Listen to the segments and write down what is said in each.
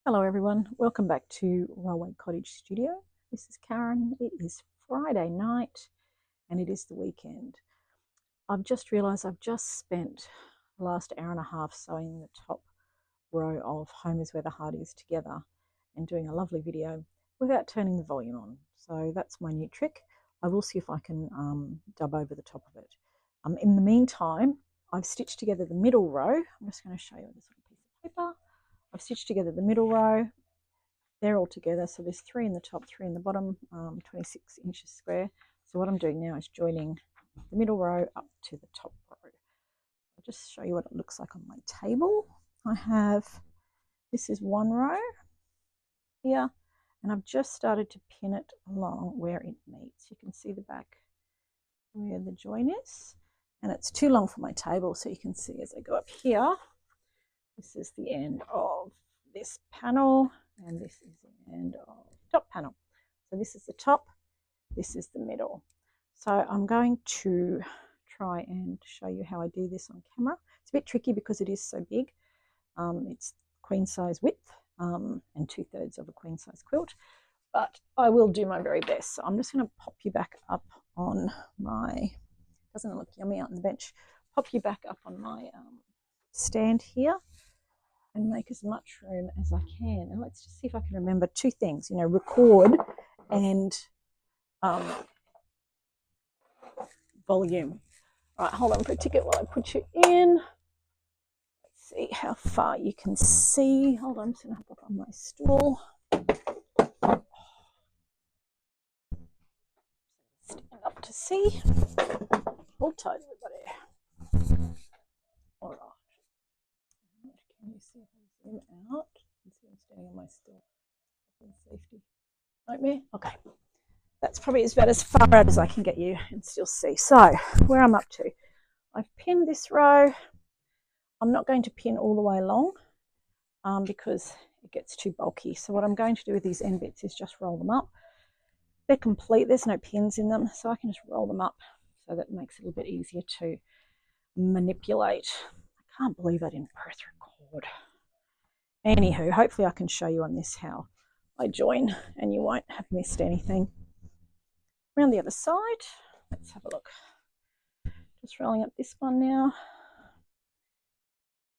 Hello everyone, welcome back to Railway Cottage Studio. This is Karen. It is Friday night and it is the weekend. I've just realised I've just spent the last hour and a half sewing the top row of Home is Where the Heart Is together and doing a lovely video without turning the volume on. So that's my new trick. I will see if I can dub over the top of it. In the meantime, I've stitched together the middle row. I'm just going to show you this little piece of paper. I've stitched together the middle row. They're all together, so there's 3 in the top, 3 in the bottom, 26 inches square. So what I'm doing now is joining the middle row up to the top row. I'll just show you what it looks like on my table. I have, this is one row here, and I've just started to pin it along where it meets. You can see the back where the join is, and it's too long for my table, so you can see as I go up here, this is the end of this panel, and this is the end of the top panel. So this is the top, this is the middle. So I'm going to try and show you how I do this on camera. It's a bit tricky because it is so big. It's queen size width and 2/3 of a queen size quilt, but I will do my very best. So I'm just going to pop you back up on my, doesn't it look yummy out on the bench, pop you back up on my stand here and make as much room as I can. And let's just see if I can remember 2 things, you know, record and volume. All right, hold on for a ticket while I put you in. Let's see how far you can see. Hold on, I'm just going to hop up on my stool. Stand up to see. Hold tight, everybody. All right. Can you see if I zoom out? You can see I'm standing on my stool. Safety. Nightmare? Okay. That's probably about as far out as I can get you and still see. So, where I'm up to. I've pinned this row. I'm not going to pin all the way along because it gets too bulky. So what I'm going to do with these end bits is just roll them up. They're complete. There's no pins in them, so I can just roll them up so that makes it a little bit easier to manipulate. I can't believe I didn't press record. Anywho, hopefully I can show you on this how I join and you won't have missed anything. Around the other side, let's have a look. Just rolling up this one now.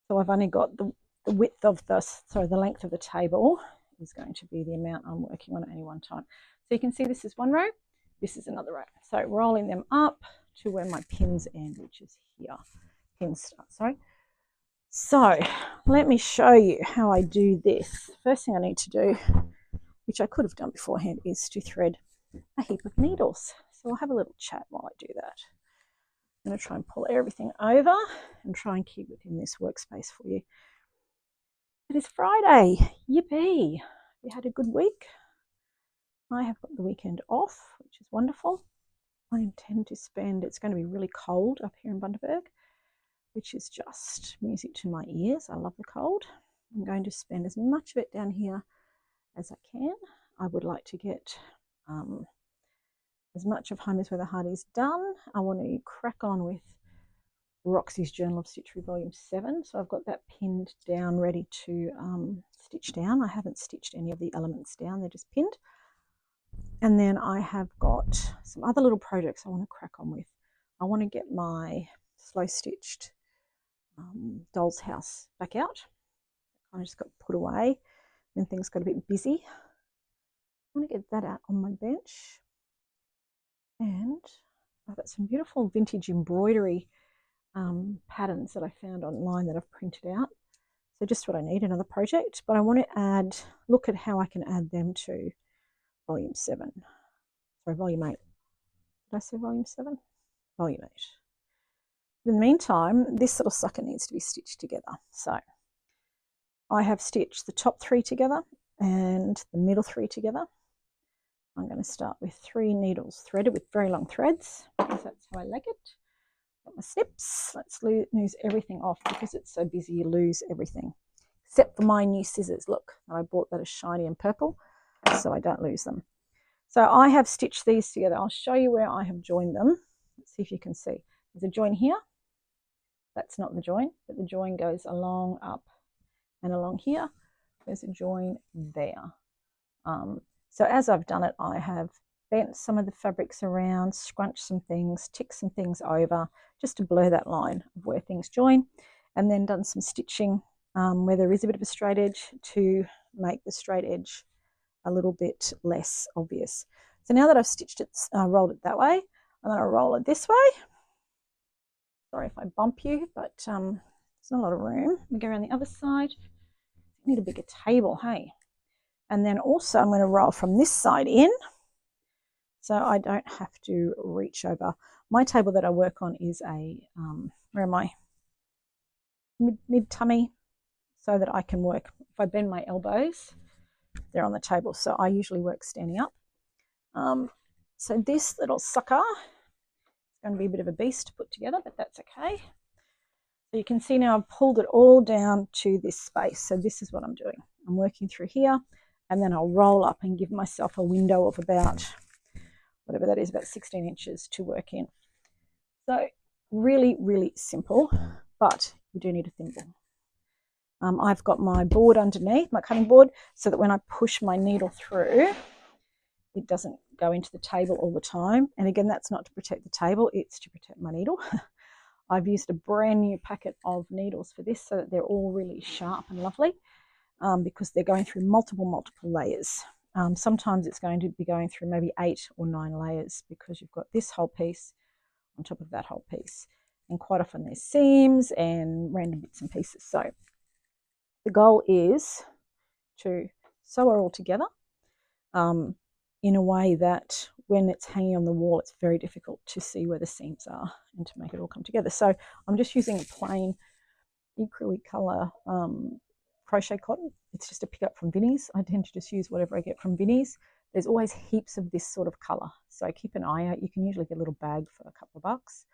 So I've only got the width of the length of the table is going to be the amount I'm working on at any one time. So you can see this is one row, this is another row. So rolling them up to where my pins end, which is here. Pins start, sorry. So let me show you how I do this. First thing I need to do, which I could have done beforehand, is to thread a heap of needles. So I'll have a little chat while I do that. I'm going to try and pull everything over and try and keep within this workspace for you. It is Friday. Yippee! You had a good week. I have got the weekend off, which is wonderful. I intend to spend, it's going to be really cold up here in Bundaberg, which is just music to my ears. I love the cold. I'm going to spend as much of it down here as I can. I would like to get as much of Home is Where the Heart Is done. I want to crack on with Roxy's Journal of Stitchery Volume 7. So I've got that pinned down, ready to stitch down. I haven't stitched any of the elements down, they're just pinned. And then I have got some other little projects I want to crack on with. I want to get my slow stitched doll's house back out. I just got put away when things got a bit busy. I want to get that out on my bench. And I've got some beautiful vintage embroidery patterns that I found online that I've printed out. So just what I need, another project. But I want to look at how I can add them to Volume 7. Sorry, Volume 8. Did I say Volume 7? Volume 8. In the meantime, this little sucker needs to be stitched together. So I have stitched the top 3 together and the middle 3 together. I'm going to start with 3 needles threaded with very long threads, because that's how I like it. Got my snips. Let's lose everything off because it's so busy you lose everything. Except for my new scissors. Look, I bought that as shiny and purple, so I don't lose them. So I have stitched these together. I'll show you where I have joined them. Let's see if you can see. There's a join here. That's not the join, but the join goes along, up, and along here. There's a join there. So as I've done it, I have bent some of the fabrics around, scrunched some things, ticked some things over, just to blur that line of where things join, and then done some stitching where there is a bit of a straight edge to make the straight edge a little bit less obvious. So now that I've stitched it, rolled it that way, I'm going to roll it this way. Sorry if I bump you, but there's not a lot of room. We go around the other side. Need a bigger table, hey? And then also I'm going to roll from this side in, so I don't have to reach over. My table that I work on is a, where am I? Mid-tummy, so that I can work. If I bend my elbows, they're on the table. So I usually work standing up. So this little sucker is going to be a bit of a beast to put together, but that's okay. So you can see now I've pulled it all down to this space. So this is what I'm doing. I'm working through here, and then I'll roll up and give myself a window of about, whatever that is, about 16 inches to work in. So really, really simple, but you do need a thimble. I've got my board underneath, my cutting board, so that when I push my needle through, it doesn't go into the table all the time. And again, that's not to protect the table, it's to protect my needle. I've used a brand new packet of needles for this, so that they're all really sharp and lovely, because they're going through multiple layers. Sometimes it's going to be going through maybe 8 or 9 layers, because you've got this whole piece on top of that whole piece. And quite often there's seams and random bits and pieces. So the goal is to sew it all together in a way that when it's hanging on the wall, it's very difficult to see where the seams are and to make it all come together. So I'm just using a plain acrylic colour crochet cotton. It's just a pick up from Vinnie's. I tend to just use whatever I get from Vinnie's. There's always heaps of this sort of colour, so keep an eye out. You can usually get a little bag for a couple of bucks,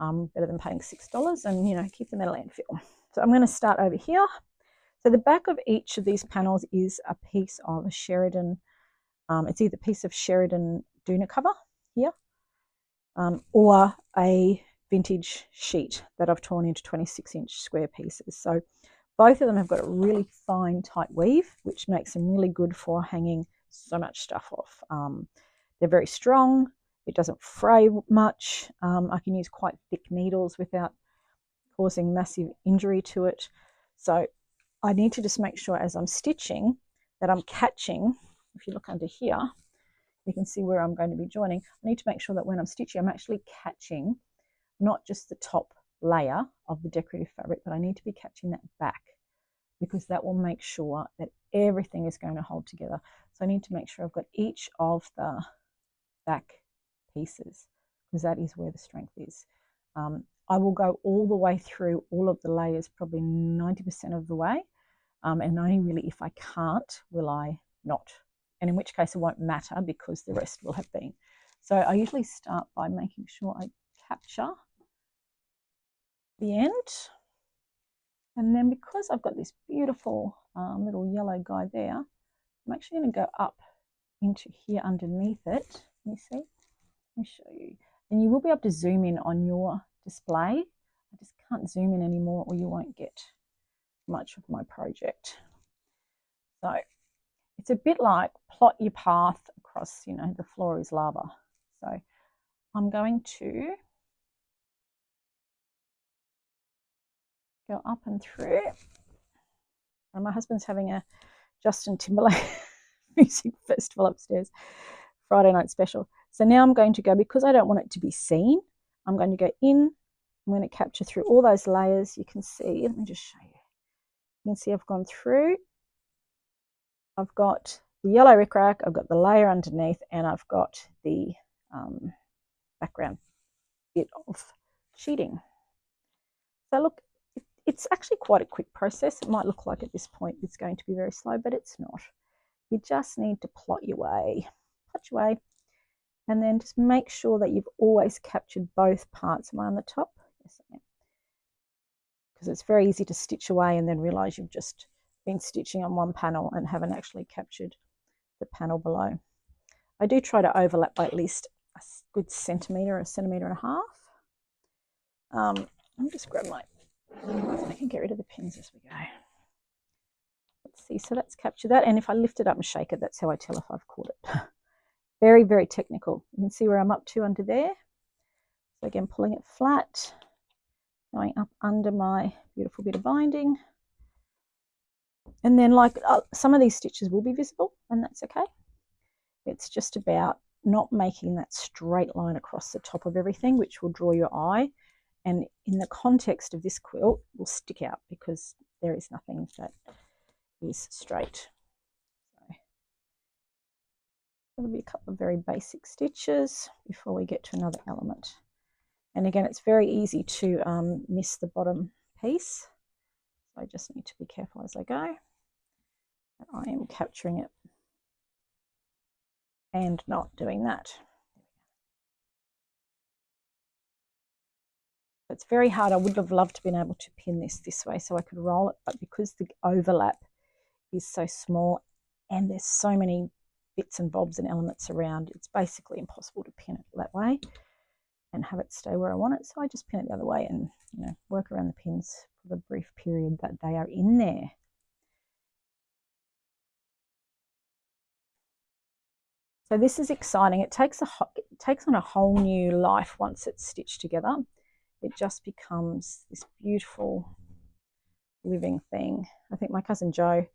better than paying $6, and you know, keep them in a landfill. So I'm going to start over here. So the back of each of these panels is a piece of a Sheridan. It's either a piece of Sheridan Doona cover here, or a vintage sheet that I've torn into 26-inch square pieces. So both of them have got a really fine tight weave, which makes them really good for hanging so much stuff off. They're very strong. It doesn't fray much. I can use quite thick needles without causing massive injury to it. So I need to just make sure as I'm stitching that I'm catching. If you look under here, you can see where I'm going to be joining. I need to make sure that when I'm stitching, I'm actually catching not just the top layer of the decorative fabric, but I need to be catching that back, because that will make sure that everything is going to hold together. So I need to make sure I've got each of the back pieces, because that is where the strength is. I will go all the way through all of the layers, probably 90% of the way, and only really if I can't will I not, and in which case it won't matter because the rest will have been. So I usually start by making sure I capture the end, and then because I've got this beautiful little yellow guy there, I'm actually going to go up into here underneath it. Let me see. Let me show you. And you will be able to zoom in on your display. I just can't zoom in anymore or you won't get much of my project. So it's a bit like plot your path across, you know, the floor is lava. So I'm going to go up and through. And my husband's having a Justin Timberlake music festival upstairs, Friday night special. So now I'm going to go, because I don't want it to be seen, I'm going to go in. I'm going to capture through all those layers. You can see, let me just show you. You can see I've gone through. I've got the yellow rickrack, I've got the layer underneath, and I've got the background bit of sheeting. So look, it's actually quite a quick process. It might look like at this point it's going to be very slow, but it's not. You just need to plot your way, and then just make sure that you've always captured both parts. Am I on the top? Yes, I am. Because it's very easy to stitch away and then realize you've just been stitching on one panel and haven't actually captured the panel below. I do try to overlap by at least a good centimetre, a centimetre and a half. Let me just grab my, I can get rid of the pins as we go. Let's see, so let's capture that. And if I lift it up and shake it, that's how I tell if I've caught it. Very, very technical. You can see where I'm up to under there. So again, pulling it flat, going up under my beautiful bit of binding. And then like some of these stitches will be visible, and that's okay. It's just about not making that straight line across the top of everything, which will draw your eye. And in the context of this quilt, will stick out because there is nothing that is straight. So there'll be a couple of very basic stitches before we get to another element. And again, it's very easy to miss the bottom piece. So I just need to be careful as I go. I am capturing it and not doing that. It's very hard. I would have loved to been able to pin this way so I could roll it, but because the overlap is so small and there's so many bits and bobs and elements around, it's basically impossible to pin it that way and have it stay where I want it. So I just pin it the other way and, you know, work around the pins for the brief period that they are in there. So this is exciting. It takes on a whole new life once it's stitched together. It just becomes this beautiful living thing. I think my cousin Jo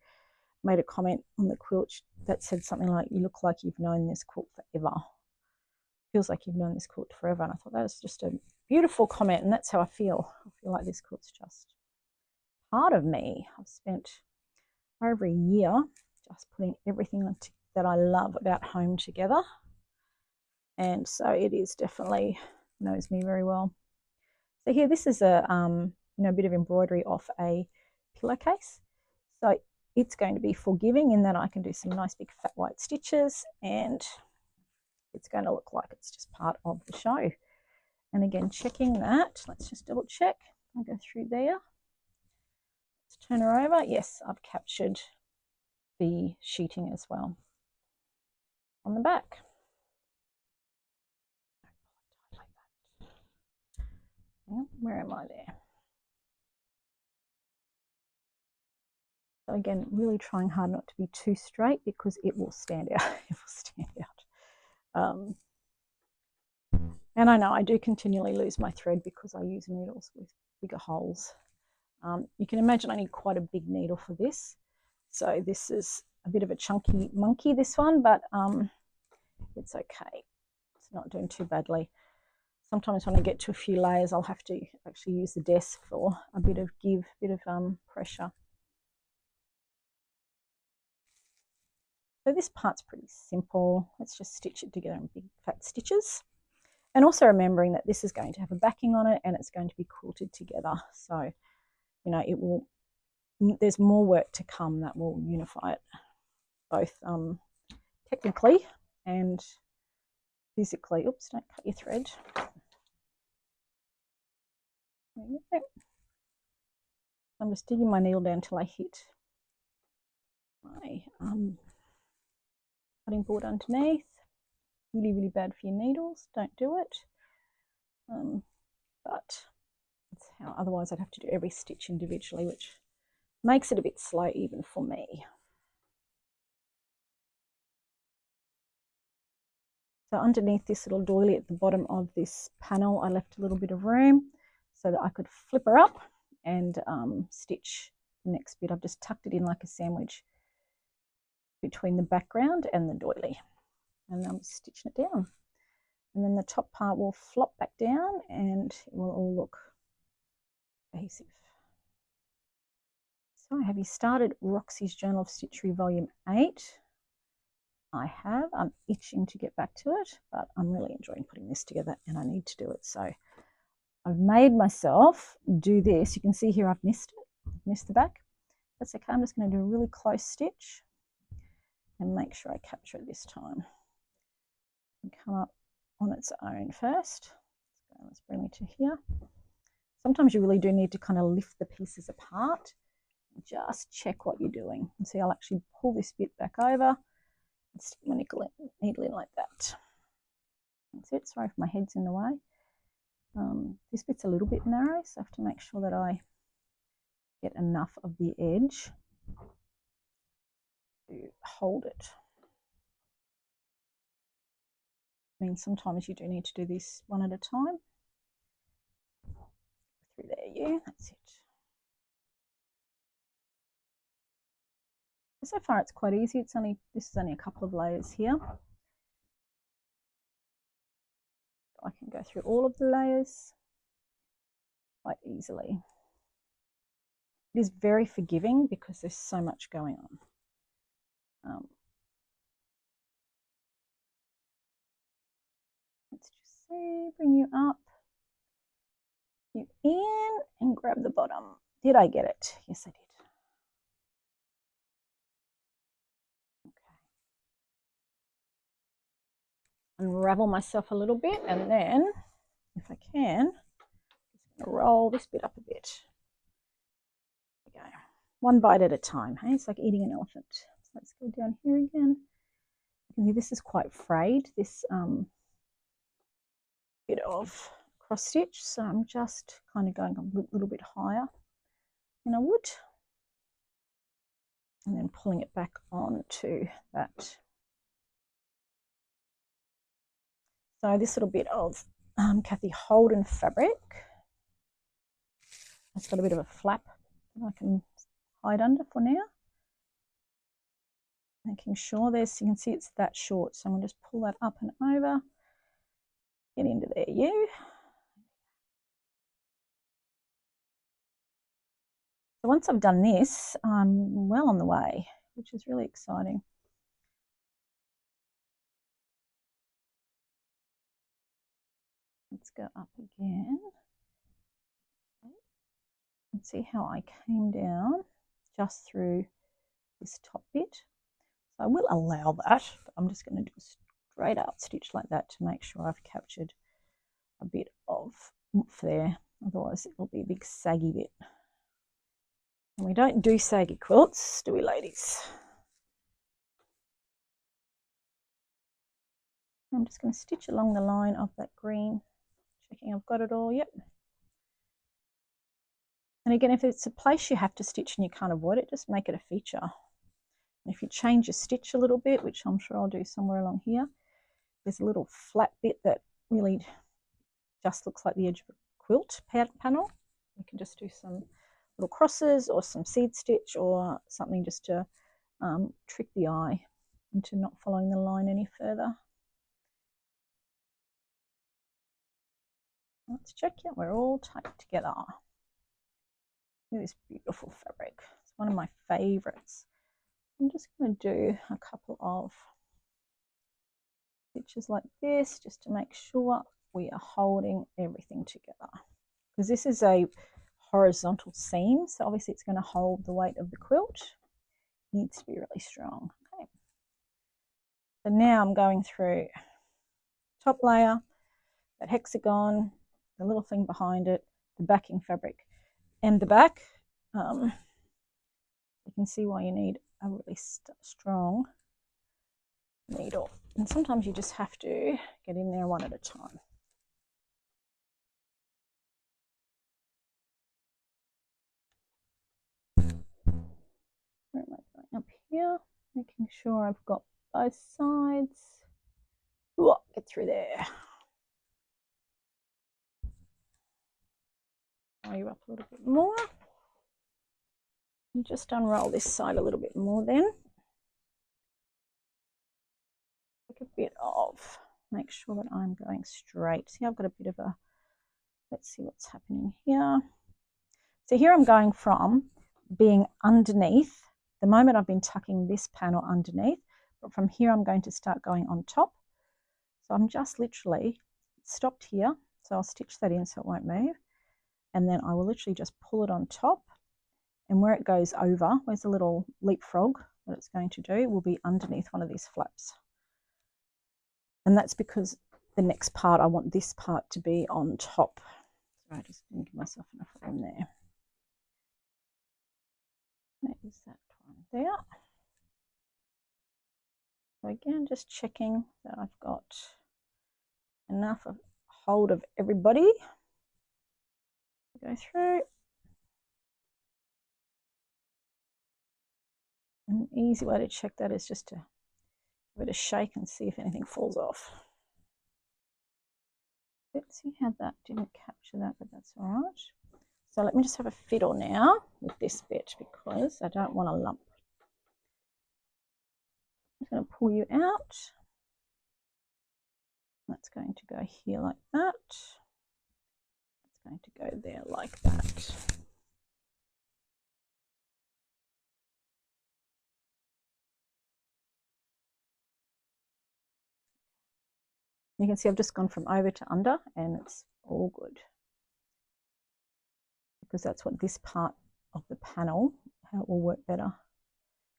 made a comment on the quilt that said something like, "You look like you've known this quilt forever. Feels like you've known this quilt forever." And I thought that was just a beautiful comment, and that's how I feel. I feel like this quilt's just part of me. I've spent over a year just putting everything that I love about home together, and so it is definitely knows me very well. So here, this is a bit of embroidery off a pillowcase. So it's going to be forgiving in that I can do some nice big fat white stitches, and it's going to look like it's just part of the show. And again, checking that, let's just double check. I'll go through there. Let's turn her over. Yes, I've captured the sheeting as well on the back. Where am I there? So again, really trying hard not to be too straight because it will stand out. It will stand out. And I know I do continually lose my thread because I use needles with bigger holes. You can imagine I need quite a big needle for this. So this is a bit of a chunky monkey, this one, but it's okay. It's not doing too badly. Sometimes when I get to a few layers, I'll have to actually use the desk for a bit of give, bit of pressure. So this part's pretty simple. Let's just stitch it together in big fat stitches. And also remembering that this is going to have a backing on it and it's going to be quilted together. So, you know, it will, there's more work to come that will unify it both technically and physically. Oops, don't cut your thread. I'm just digging my needle down till I hit my cutting board underneath. Really, really bad for your needles. Don't do it. But that's how, otherwise I'd have to do every stitch individually, which makes it a bit slow even for me. So underneath this little doily at the bottom of this panel, I left a little bit of room so that I could flip her up and stitch the next bit. I've just tucked it in like a sandwich between the background and the doily. And I'm stitching it down. And then the top part will flop back down and it will all look cohesive. So have you started Roxy's Journal of Stitchery Volume 8? I have. I'm itching to get back to it, but I'm really enjoying putting this together and I need to do it. So I've made myself do this. You can see here I've missed it. I've missed the back. That's okay. I'm just going to do a really close stitch and make sure I capture it this time. And come up on its own first. Let's bring me to here. Sometimes you really do need to kind of lift the pieces apart. Just check what you're doing. And see, I'll actually pull this bit back over and stick my needle in like that. That's it. Sorry if my head's in the way. This bit's a little bit narrow, so I have to make sure that I get enough of the edge hold it. I mean, sometimes you do need to do this one at a time. Through there, yeah, that's it. So far it's quite easy. This is only a couple of layers here. I can go through all of the layers quite easily. It is very forgiving because there's so much going on. Let's just see, bring you up, you in, and grab the bottom. Did I get it? Yes, I did. Okay. Unravel myself a little bit, and then, if I can, I'm just going to roll this bit up a bit. There we go. One bite at a time. Hey, it's like eating an elephant. So let's go down here again. You can see this is quite frayed. This bit of cross stitch, so I'm just kind of going a little bit higher than I would, and then pulling it back onto that. So this little bit of Kathy Holden fabric, it's got a bit of a flap that I can hide under for now, making sure there's, you can see it's that short, so I'm going to just pull that up and over, get into there, you. So once I've done this, I'm well on the way, which is really exciting. Let's go up again. And see how I came down just through this top bit. So I will allow that, but I'm just going to do a straight out stitch like that to make sure I've captured a bit of oomph there. Otherwise it will be a big saggy bit. And we don't do saggy quilts, do we, ladies? I'm just going to stitch along the line of that green, checking I've got it all. Yep. And again, if it's a place you have to stitch and you can't avoid it, just make it a feature. And if you change your stitch a little bit, which I'm sure I'll do somewhere along here, there's a little flat bit that really just looks like the edge of a quilt panel. You can just do some little crosses or some seed stitch or something just to trick the eye into not following the line any further. Let's check it. We're all tight together. Look at this beautiful fabric. It's one of my favorites. I'm just going to do a couple of stitches like this just to make sure we are holding everything together, because this is a horizontal seam, so obviously it's going to hold the weight of the quilt. It needs to be really strong. Okay. So now I'm going through top layer, that hexagon, the little thing behind it, the backing fabric, and the back. You can see why you need a really strong needle, and sometimes you just have to get in there one at a time. Where am I going? Up here, making sure I've got both sides. Ooh, get through there. Tie you up a little bit more. And just unroll this side a little bit more then. Take a bit of, make sure that I'm going straight. See, I've got a bit of a, let's see what's happening here. So here I'm going from being underneath. The moment I've been tucking this panel underneath, but from here I'm going to start going on top. So I'm just literally stopped here. So I'll stitch that in so it won't move. And then I will literally just pull it on top. And where it goes over, where's the little leapfrog that it's going to do, will be underneath one of these flaps. And that's because the next part, I want this part to be on top. So I just didn't give myself enough room there. There's that one there. So again, just checking that I've got enough of hold of everybody. Go through. An easy way to check that is just to give it a shake and see if anything falls off. Let's see how that didn't capture that, but that's all right. So let me just have a fiddle now with this bit because I don't want a lump. I'm just going to pull you out. That's going to go here like that. It's going to go there like that. You can see I've just gone from over to under and it's all good. Because that's what this part of the panel, how it will work better.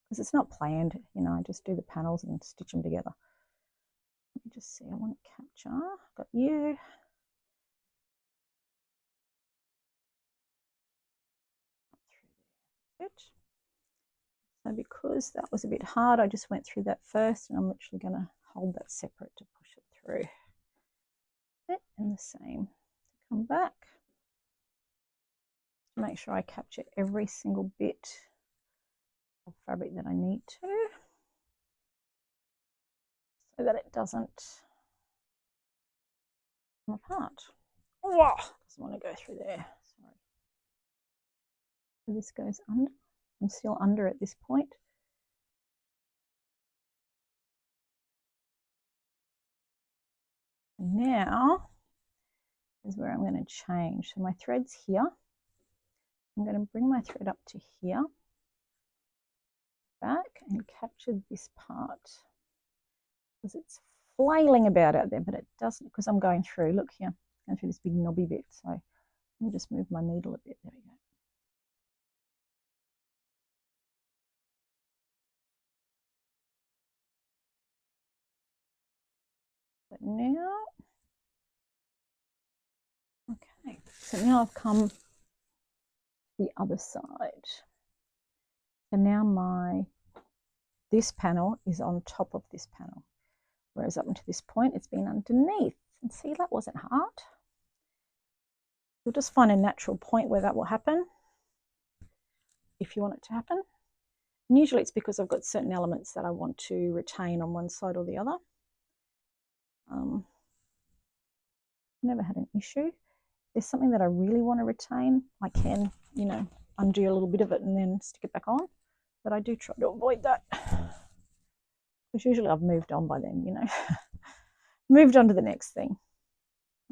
Because it's not planned, you know, I just do the panels and stitch them together. Let me just see, I want to capture, got you. So because that was a bit hard, I just went through that first and I'm literally going to hold that separate to push it through. And the same, come back. Make sure I capture every single bit of fabric that I need to, so that it doesn't come apart. Oh, doesn't want to go through there, sorry. So this goes under. I'm still under at this point. Now is where I'm going to change. So my thread's here. I'm going to bring my thread up to here, back, and capture this part because it's flailing about out there, but it doesn't, because I'm going through, look here, going through this big knobby bit. So let me just move my needle a bit. There we go. But now, okay, so now I've come to the other side. So now this panel is on top of this panel, whereas up until this point it's been underneath. And see, that wasn't hard. You'll just find a natural point where that will happen if you want it to happen. And usually it's because I've got certain elements that I want to retain on one side or the other. Never had an issue. If there's something that I really want to retain, I can, you know, undo a little bit of it and then stick it back on. But I do try to avoid that, because usually I've moved on by then, you know. Moved on to the next thing.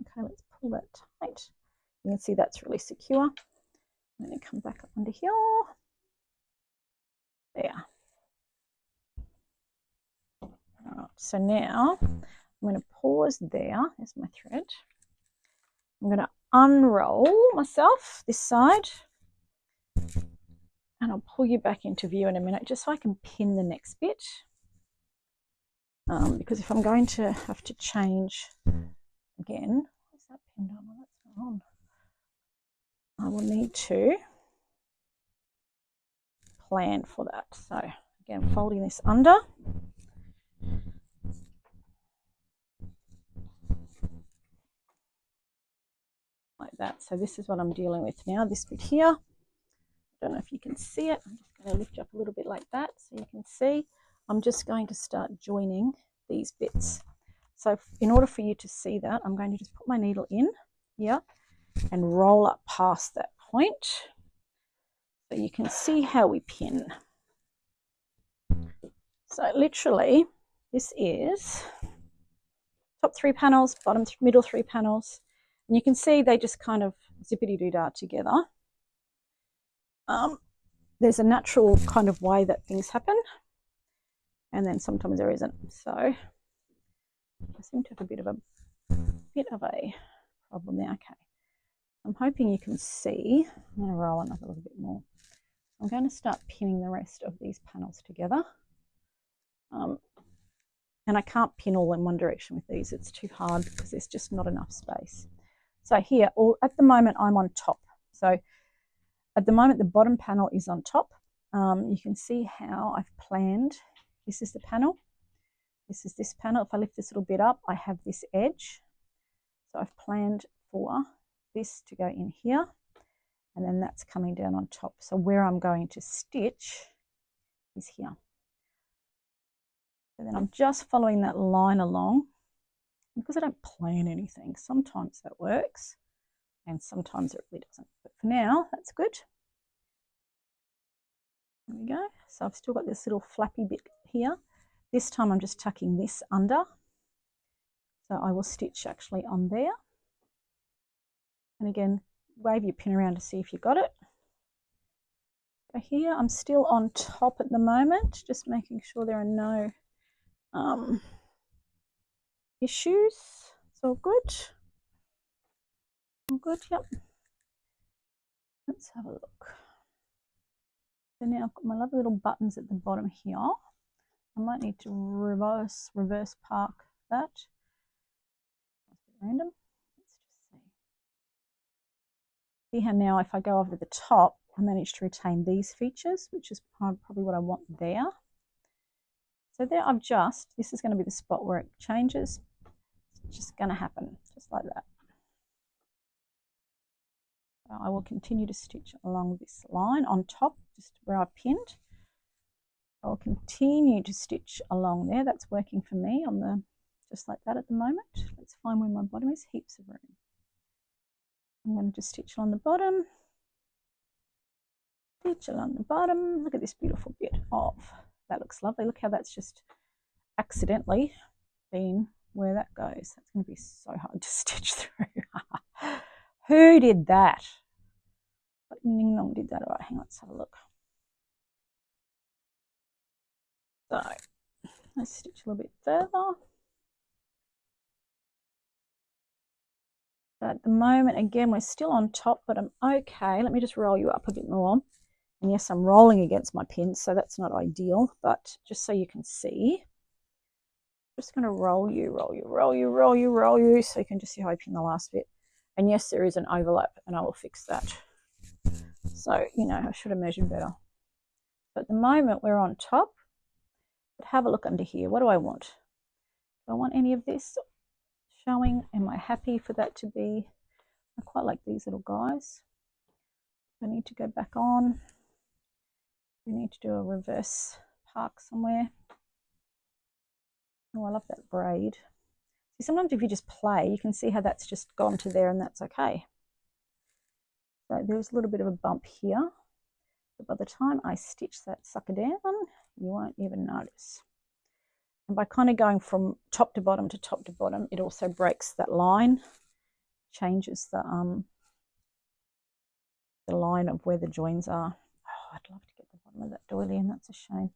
Okay, let's pull that tight. You can see that's really secure. And then come back up under here. There. All right, so now I'm going to pause there. There's my thread. I'm going to unroll myself this side, and I'll pull you back into view in a minute just so I can pin the next bit. Because if I'm going to have to change again, where's that pinned on? Well, that's not on. I will need to plan for that. So again, folding this under. Like that. So this is what I'm dealing with now, this bit here. I don't know if you can see it. I'm just going to lift you up a little bit like that so you can see. I'm just going to start joining these bits. So in order for you to see that, I'm going to just put my needle in here and roll up past that point so you can see how we pin. So literally, this is top 3 panels, middle 3 panels, and you can see they just kind of zippity-doo-dah together. There's a natural kind of way that things happen, and then sometimes there isn't. So I seem to have a bit of a problem there. Okay, I'm hoping you can see. I'm going to roll another little bit more. I'm going to start pinning the rest of these panels together. And I can't pin all in one direction with these. It's too hard because there's just not enough space. So here, at the moment, I'm on top. So at the moment, the bottom panel is on top. You can see how I've planned. This is the panel. This is this panel. If I lift this little bit up, I have this edge. So I've planned for this to go in here, and then that's coming down on top. So where I'm going to stitch is here. So then I'm just following that line along. Because I don't plan anything, sometimes that works and sometimes it really doesn't. But for now, that's good. There we go. So I've still got this little flappy bit here. This time I'm just tucking this under. So I will stitch actually on there. And again, wave your pin around to see if you got it. So here I'm still on top at the moment, just making sure there are no issues. It's all good. All good, yep. Let's have a look. So now I've got my lovely little buttons at the bottom here. I might need to reverse park that. That's a bit random. Let's just see. See how now if I go over the top, I managed to retain these features, which is probably what I want there. So there I've just, this is going to be the spot where it changes. It's just going to happen, just like that. I will continue to stitch along this line on top, just where I pinned. I'll continue to stitch along there. That's working for me on the, just like that at the moment. Let's find where my bottom is, heaps of room. I'm going to just stitch along the bottom. Stitch along the bottom. Look at this beautiful bit of, that looks lovely. Look how that's just accidentally been where that goes. That's going to be so hard to stitch through. Who did that? What Ning Nong did that? All right, hang on, let's have a look. So let's stitch a little bit further. So at the moment, again, we're still on top, but I'm okay. Let me just roll you up a bit more. And yes, I'm rolling against my pins, so that's not ideal, but just so you can see, I'm just going to roll you, so you can just see how I pin the last bit. And yes, there is an overlap, and I will fix that. So, you know, I should have measured better. But at the moment, we're on top. But have a look under here. What do I want? Do I want any of this showing? Am I happy for that to be? I quite like these little guys. I need to go back on. We need to do a reverse park somewhere. Oh, I love that braid. See, sometimes if you just play, you can see how that's just gone to there and that's okay. So there's a little bit of a bump here. But by the time I stitch that sucker down, you won't even notice. And by kind of going from top to bottom to top to bottom, it also breaks that line, changes the line of where the joins are. Oh, I'd love to get the bottom of that doily, and that's a shame.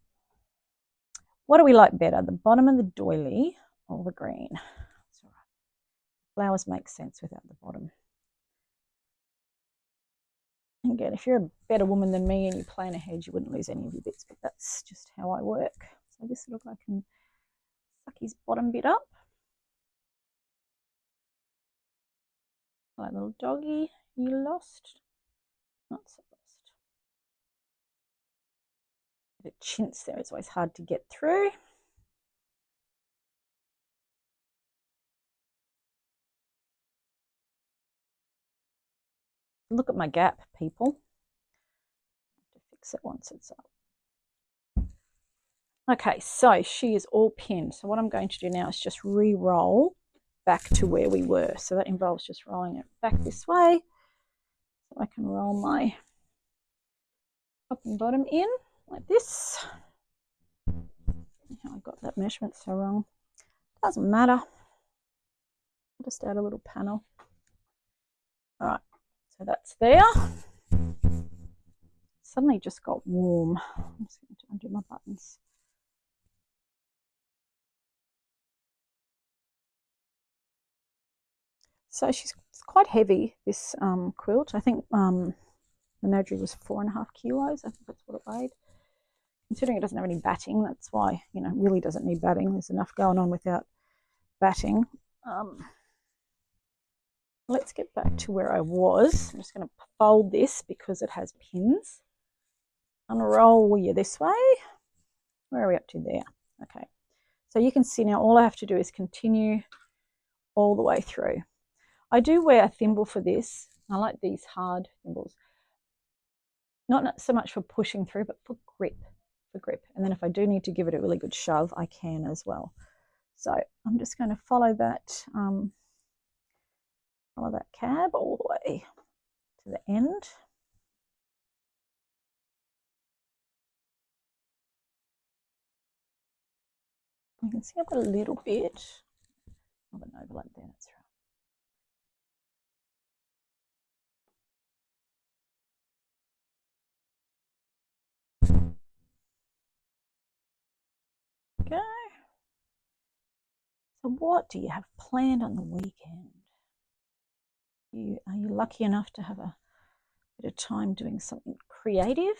What do we like better, the bottom of the doily or the green? That's all right. Flowers make sense without the bottom. Again, if you're a better woman than me and you plan ahead, you wouldn't lose any of your bits, but that's just how I work. So this little guy can suck his bottom bit up. Like little doggy, you lost? Not so lost. Bit of chintz there, it's always hard to get through. Look at my gap, people. I have to fix it once it's up. Okay, so she is all pinned. So what I'm going to do now is just re-roll back to where we were. So that involves just rolling it back this way. So I can roll my top and bottom in like this. I got that measurement so wrong. Doesn't matter. I'll just add a little panel. All right, so that's there. Suddenly just got warm. I'm just going to undo my buttons. So she's quite heavy, this quilt. I think the Menagerie was 4.5 kilos. I think that's what it weighed. Considering it doesn't have any batting, that's why, you know, it really doesn't need batting. There's enough going on without batting. Let's get back to where I was. I'm just going to fold this because it has pins. Unroll you this way. Where are we up to there? Okay. So you can see now all I have to do is continue all the way through. I do wear a thimble for this. I like these hard thimbles. Not so much for pushing through, but for grip, for grip. And then if I do need to give it a really good shove, I can as well. So I'm just going to follow that cab all the way to the end. You can see I've got a little bit of an overlap there, that's right. Okay. So what do you have planned on the weekend? Are you lucky enough to have a bit of time doing something creative?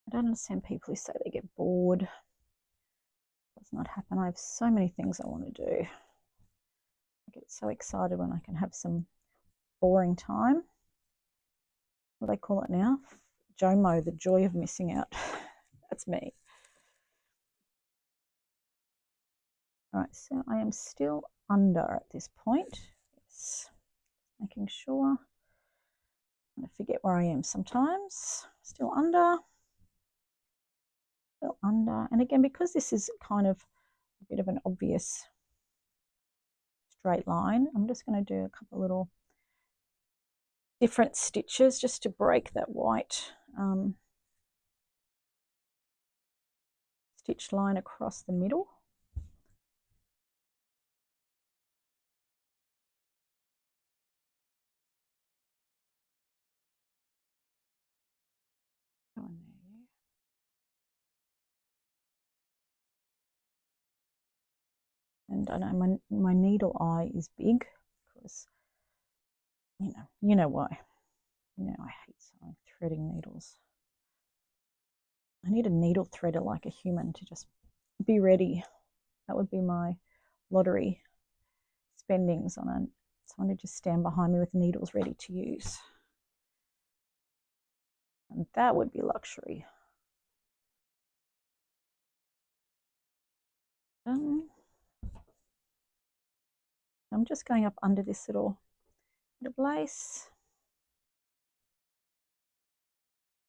I don't understand people who say they get bored. It does not happen. I have so many things I want to do. I get so excited when I can have some boring time. What do they call it now? JOMO, the joy of missing out. That's me. All right, so I am still under at this point. Yes. Making sure. I forget where I am sometimes. Still under. Still under. And again, because this is kind of a bit of an obvious straight line, I'm just going to do a couple little different stitches just to break that white stitch line across the middle. Go in there. And I know my needle eye is big because you know why. I hate sewing, threading needles. I need a needle threader like a human to just be ready. That would be my lottery spendings on someone to just stand behind me with needles ready to use. And that would be luxury. I'm just going up under this little bit of lace.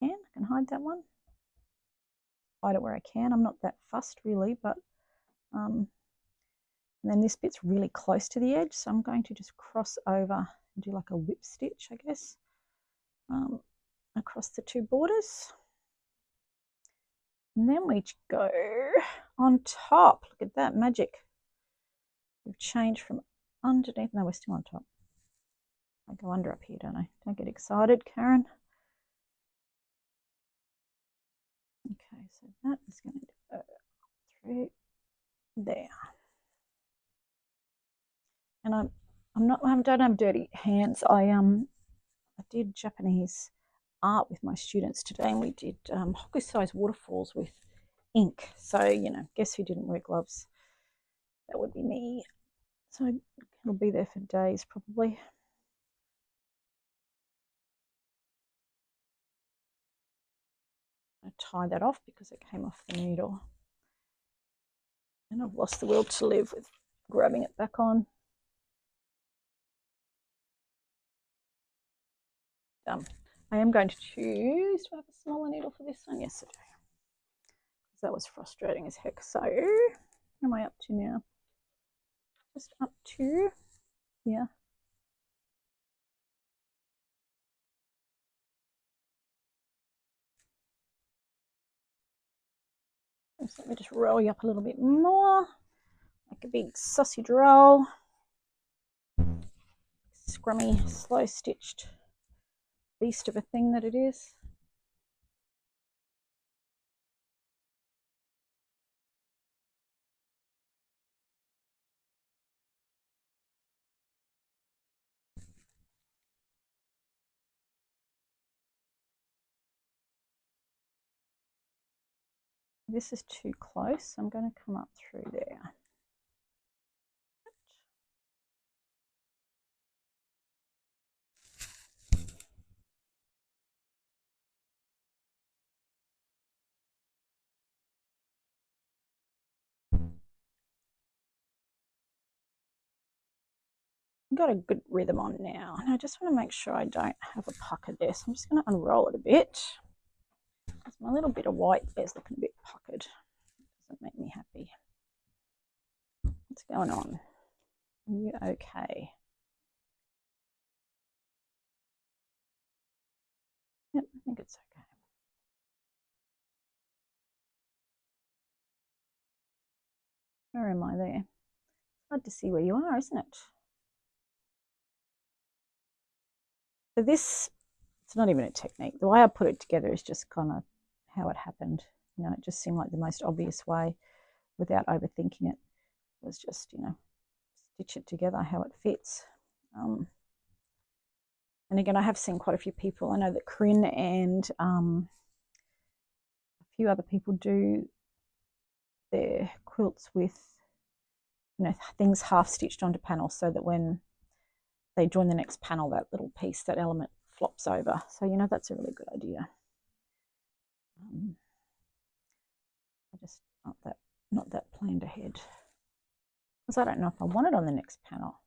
I can hide that one. Hide it where I can. I'm not that fussed really, but and then this bit's really close to the edge, so I'm going to just cross over and do like a whip stitch, I guess, across the two borders. And then we go on top. Look at that magic. We've changed from underneath. No, we're still on top. I go under up here, don't I? Don't get excited, Karen. Okay, so that is going to go through there. And I don't have dirty hands. I did Japanese art with my students today, and we did hokusai waterfalls with ink. So guess who didn't wear gloves? That would be me. So it'll be there for days probably. I tie that off because it came off the needle, and I've lost the will to live with grabbing it back on. Done. I am going to choose. Do I have a smaller needle for this one? Yes, I do. Because that was frustrating as heck. So, where am I up to now? Just up to here. So let me just roll you up a little bit more, like a big sausage roll. Scrummy, slow stitched beast of a thing that it is. This is too close. I'm going to come up through there. Got a good rhythm on now, and I just want to make sure I don't have a pucker there, so I'm just going to unroll it a bit. My little bit of white is looking a bit puckered. Doesn't make me happy. What's going on? Are you okay? Yep, I think it's okay. Where am I there? It's hard to see where you are, isn't it? So this, it's not even a technique. The way I put it together is just kind of how it happened. You know, it just seemed like the most obvious way without overthinking it was just, you know, stitch it together how it fits. And again, I have seen quite a few people. I know that Corinne and a few other people do their quilts with, you know, things half stitched onto panels so that when they join the next panel, that little piece, that element flops over. So, you know, that's a really good idea. I just not that planned ahead. Because I don't know if I want it on the next panel.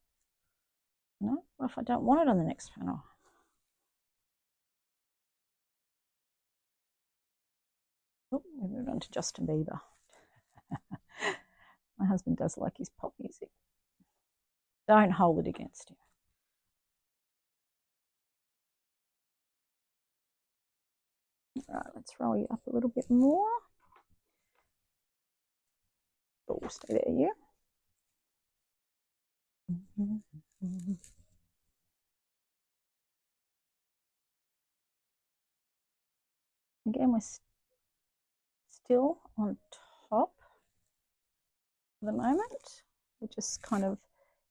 No, what if I don't want it on the next panel? Oh, we moved on to Justin Bieber. My husband does like his pop music. Don't hold it against him. All right, let's roll you up a little bit more. Oh, stay there, you. Again, we're still on top for the moment. We're just kind of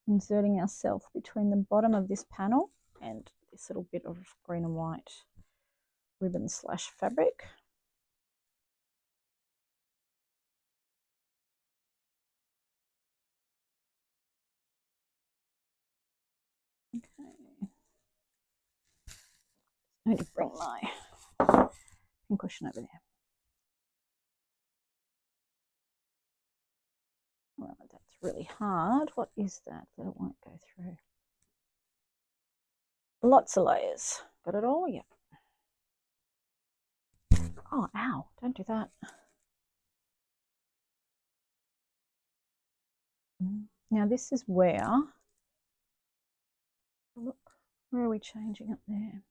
inserting ourselves between the bottom of this panel and this little bit of green and white ribbon slash fabric. Okay. I need to bring my cushion over there. Right, that's really hard. What is that it won't go through? Lots of layers. Got it all? Yep. Oh, ow. Don't do that. Now this is where, look, where are we changing up there?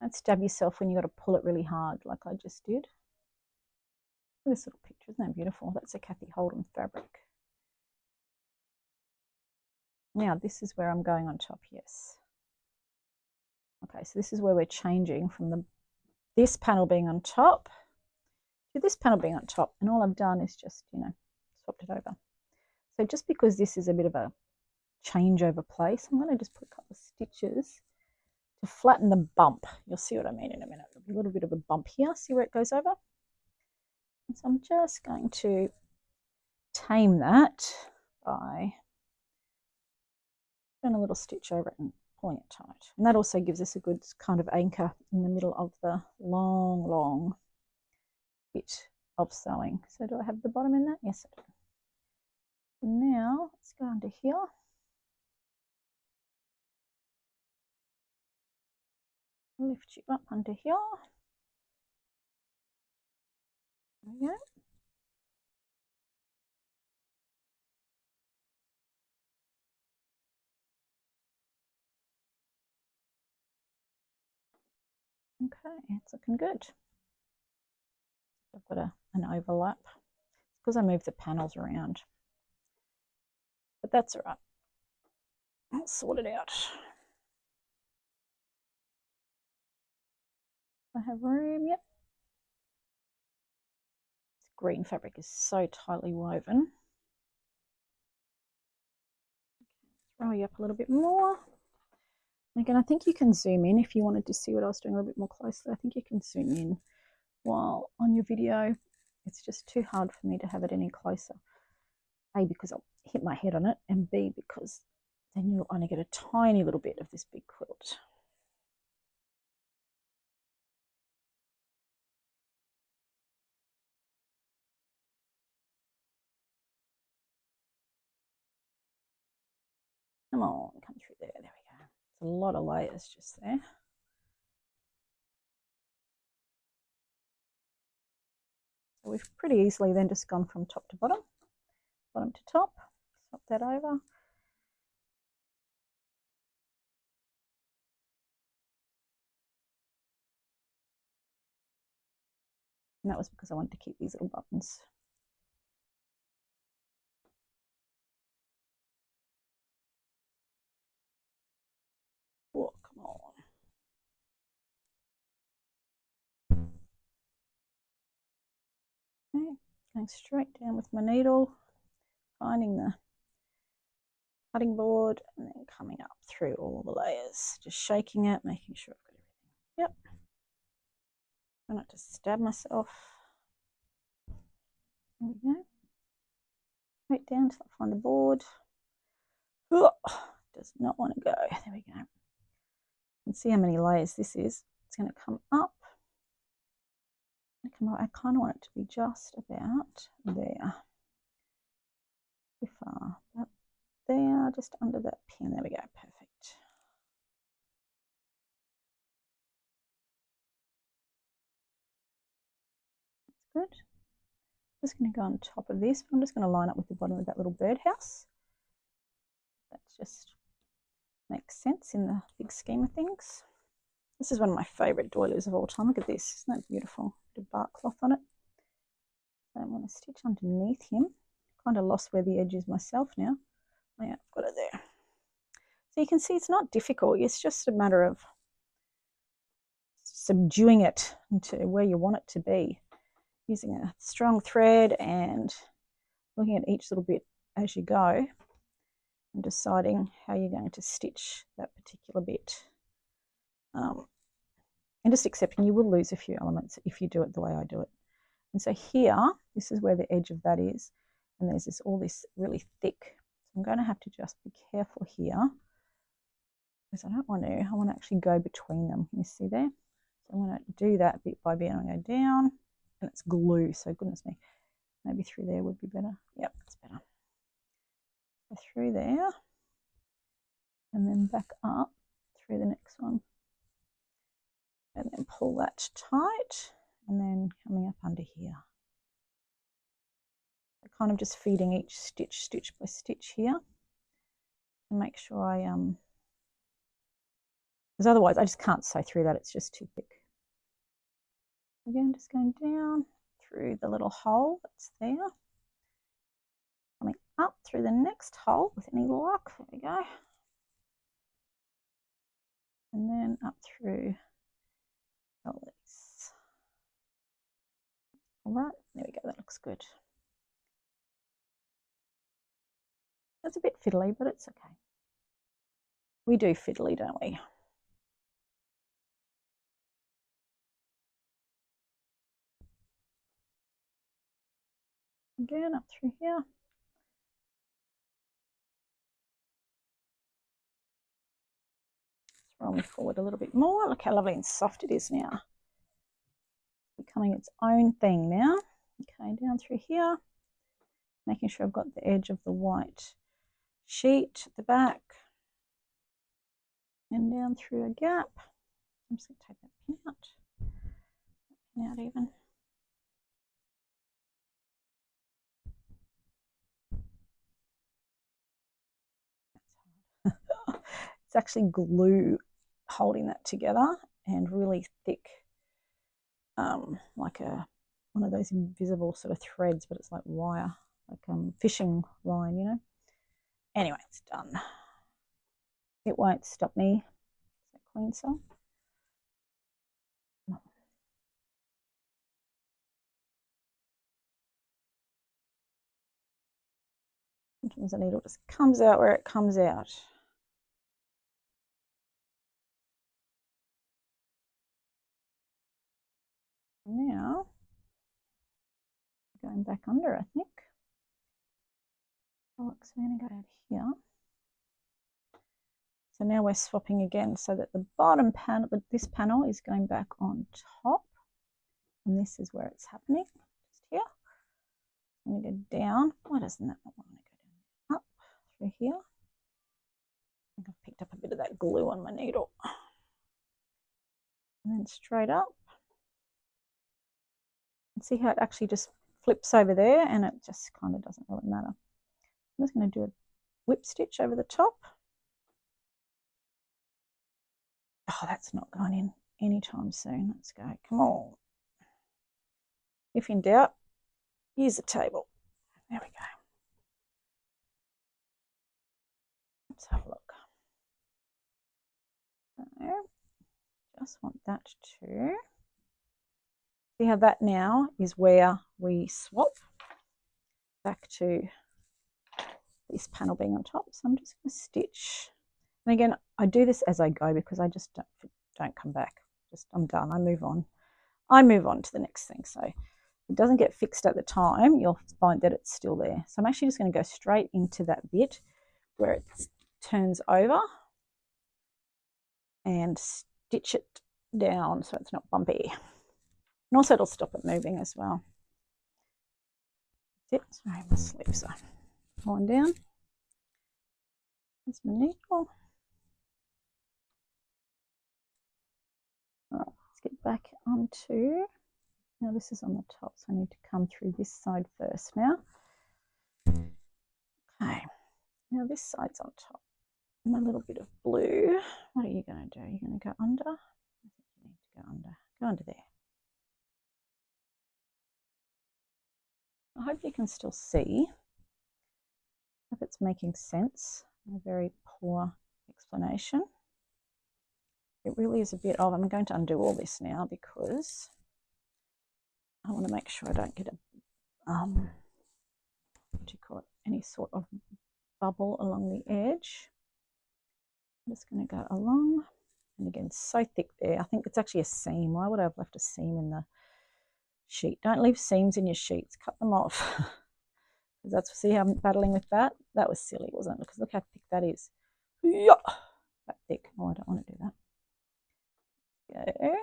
Don't stab yourself when you got to pull it really hard like I just did. This little picture, isn't that beautiful? That's a Kathy Holden fabric. Now this is where I'm going on top, yes. Okay, so this is where we're changing from this panel being on top to this panel being on top. And all I've done is just, you know, swapped it over. So just because this is a bit of a changeover place, I'm going to just put a couple of stitches to flatten the bump. You'll see what I mean in a minute. There'll be a little bit of a bump here. See where it goes over? And so I'm just going to tame that by putting a little stitch over it and pulling it tight. And that also gives us a good kind of anchor in the middle of the long, long bit of sewing. So do I have the bottom in that? Yes, I do. And now let's go under here. Lift you up under here. There we go. Okay, it's looking good. I've got an overlap. It's because I moved the panels around. But that's all right. I'll sort it out. I have room, yep. This green fabric is so tightly woven. Throw you up a little bit more. Again, I think you can zoom in if you wanted to see what I was doing a little bit more closely. I think you can zoom in while on your video. It's just too hard for me to have it any closer. A, because I'll hit my head on it, and B, because then you'll only get a tiny little bit of this big quilt. Come on, come through there. There we go. It's a lot of layers just there. So we've pretty easily then just gone from top to bottom to top. Swap that over. And that was because I wanted to keep these little buttons. Oh, come on. Okay, going straight down with my needle, finding the cutting board, and then coming up through all the layers, just shaking it, making sure I've got everything. Yep. Try not to stab myself. There we go. Straight down till I find the board. Oh, does not want to go. There we go. You can see how many layers this is. It's going to come up. I kind of want it to be just about there. Too far. About there, just under that pin. There we go. Perfect. That's good. I'm just going to go on top of this. I'm just going to line up with the bottom of that little birdhouse. That just makes sense in the big scheme of things. This is one of my favourite doilies of all time. Look at this. Isn't that beautiful? Bit of bark cloth on it. So I'm going to stitch underneath him. Kind of lost where the edge is myself now. Oh yeah, I've got it there. So you can see it's not difficult. It's just a matter of subduing it into where you want it to be, using a strong thread and looking at each little bit as you go and deciding how you're going to stitch that particular bit. And just accepting you will lose a few elements if you do it the way I do it. And so here, this is where the edge of that is, and there's this all this really thick. So I'm going to have to just be careful here because I don't want to. I want to actually go between them. You see there? So I'm going to do that bit by bit. I'm going to go down, and it's glue. So goodness me, maybe through there would be better. Yep, that's better. So through there, and then back up through the next one, and then pull that tight, and then coming up under here. So kind of just feeding each stitch, stitch by stitch here, and make sure I because otherwise I just can't sew through that. It's just too thick. Again, just going down through the little hole that's there, coming up through the next hole with any luck. There we go. And then up through all these. All right, there we go. That looks good. That's a bit fiddly, but it's okay. We do fiddly, don't we? Again, up through here. Let's roll me forward a little bit more. Look how lovely and soft it is now. Becoming its own thing now. Okay, down through here. Making sure I've got the edge of the white sheet at the back. And down through a gap. I'm just going to take that pin out. Pin out even. That's hard. It's actually glue holding that together and really thick, like one of those invisible sort of threads, but it's like wire, like fishing line, you know. Anyway, it's done. It won't stop me. Is that clean sew? Sometimes the needle just comes out where it comes out. Now, going back under, I think. Oh, so I'm going to go out here. So now we're swapping again so that the bottom panel, this panel is going back on top. And this is where it's happening, just here. I'm going to go down. Why doesn't that want to go down? Up through here. up a bit of that glue on my needle. And then straight up. And see how it actually just flips over there, and it just kind of doesn't really matter. I'm just going to do a whip stitch over the top. Oh, that's not going in anytime soon. Let's go. Come on. If in doubt, use the table. There we go. Let's have a look. So, just want that to. See how that now is where we swap back to this panel being on top. So I'm just going to stitch. And again, I do this as I go because I just don't come back. Just I'm done. I move on. I move on to the next thing. So if it doesn't get fixed at the time, you'll find that it's still there. So I'm actually just going to go straight into that bit where it turns over and stitch it down so it's not bumpy. And also it'll stop it moving as well. That's it. Sorry, my sleeves are falling down. There's my needle. All right, let's get back onto. Now this is on the top, so I need to come through this side first now. Okay, now this side's on top. My little bit of blue. What are you going to do? You're going to go under? I think you need to go under. Go under there. I hope you can still see. If it's making sense. A very poor explanation. It really is a bit of, I'm going to undo all this now because I want to make sure I don't get a, what do you call it, any sort of bubble along the edge. I'm just going to go along, and again, so thick there. I think it's actually a seam. Why would I have left a seam in the sheet? Don't leave seams in your sheets, cut them off. Because that's, see how I'm battling with that? That was silly, wasn't it? Because look how thick that is. Yeah, that thick. Oh, I don't want to do that. Okay.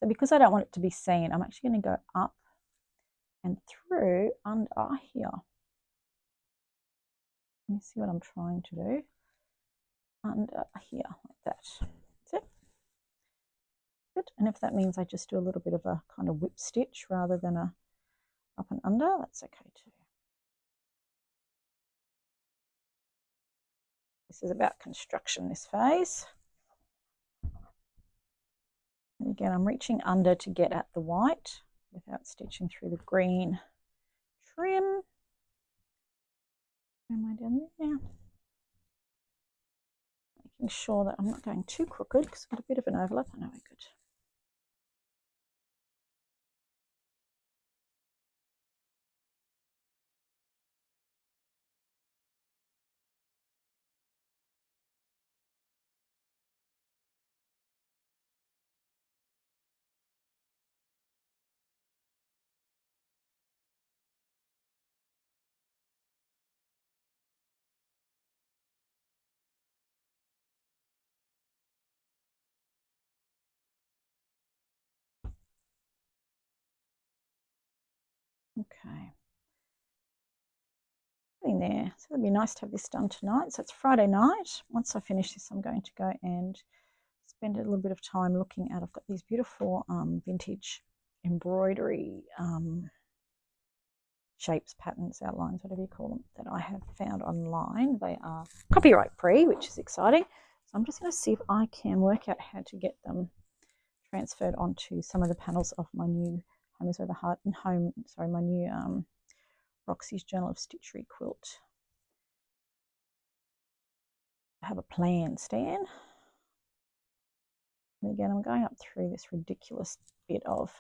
So because I don't want it to be seen, I'm actually going to go up and through under here. Let me see what I'm trying to do. Under here, like that. That's it. Good. And if that means I just do a little bit of a kind of whip stitch rather than a up and under, that's okay too. This is about construction, this phase. And again, I'm reaching under to get at the white without stitching through the green trim. Am I down there? Making sure that I'm not going too crooked because I've got a bit of an overlap. I know we're good. Okay. In there. So it'd be nice to have this done tonight. So it's Friday night. Once I finish this, I'm going to go and spend a little bit of time looking at, I've got these beautiful vintage embroidery shapes, patterns, outlines, whatever you call them, that I have found online. They are copyright free, which is exciting. So I'm just going to see if I can work out how to get them transferred onto some of the panels of my new Home is Where the Heart and Home, sorry, my new Roxy's Journal of Stitchery quilt. I have a plan, Stan. And again, I'm going up through this ridiculous bit of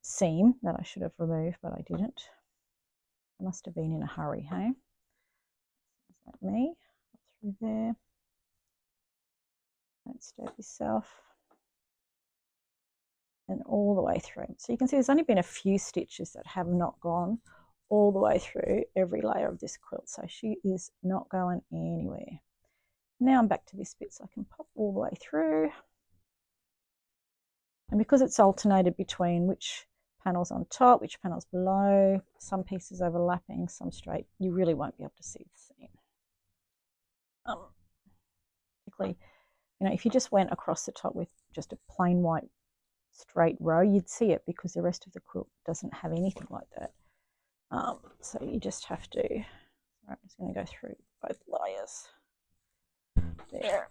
seam that I should have removed, but I didn't. I must have been in a hurry, hey? Is that me? Through there. Don't stab yourself. And all the way through. So you can see there's only been a few stitches that have not gone all the way through every layer of this quilt. So she is not going anywhere. Now I'm back to this bit, so I can pop all the way through. And because it's alternated between which panels on top, which panels below, some pieces overlapping, some straight, you really won't be able to see the seam. Particularly, if you just went across the top with just a plain white straight row, you'd see it because the rest of the quilt doesn't have anything like that. So you just have to, I'm just going to go through both layers there.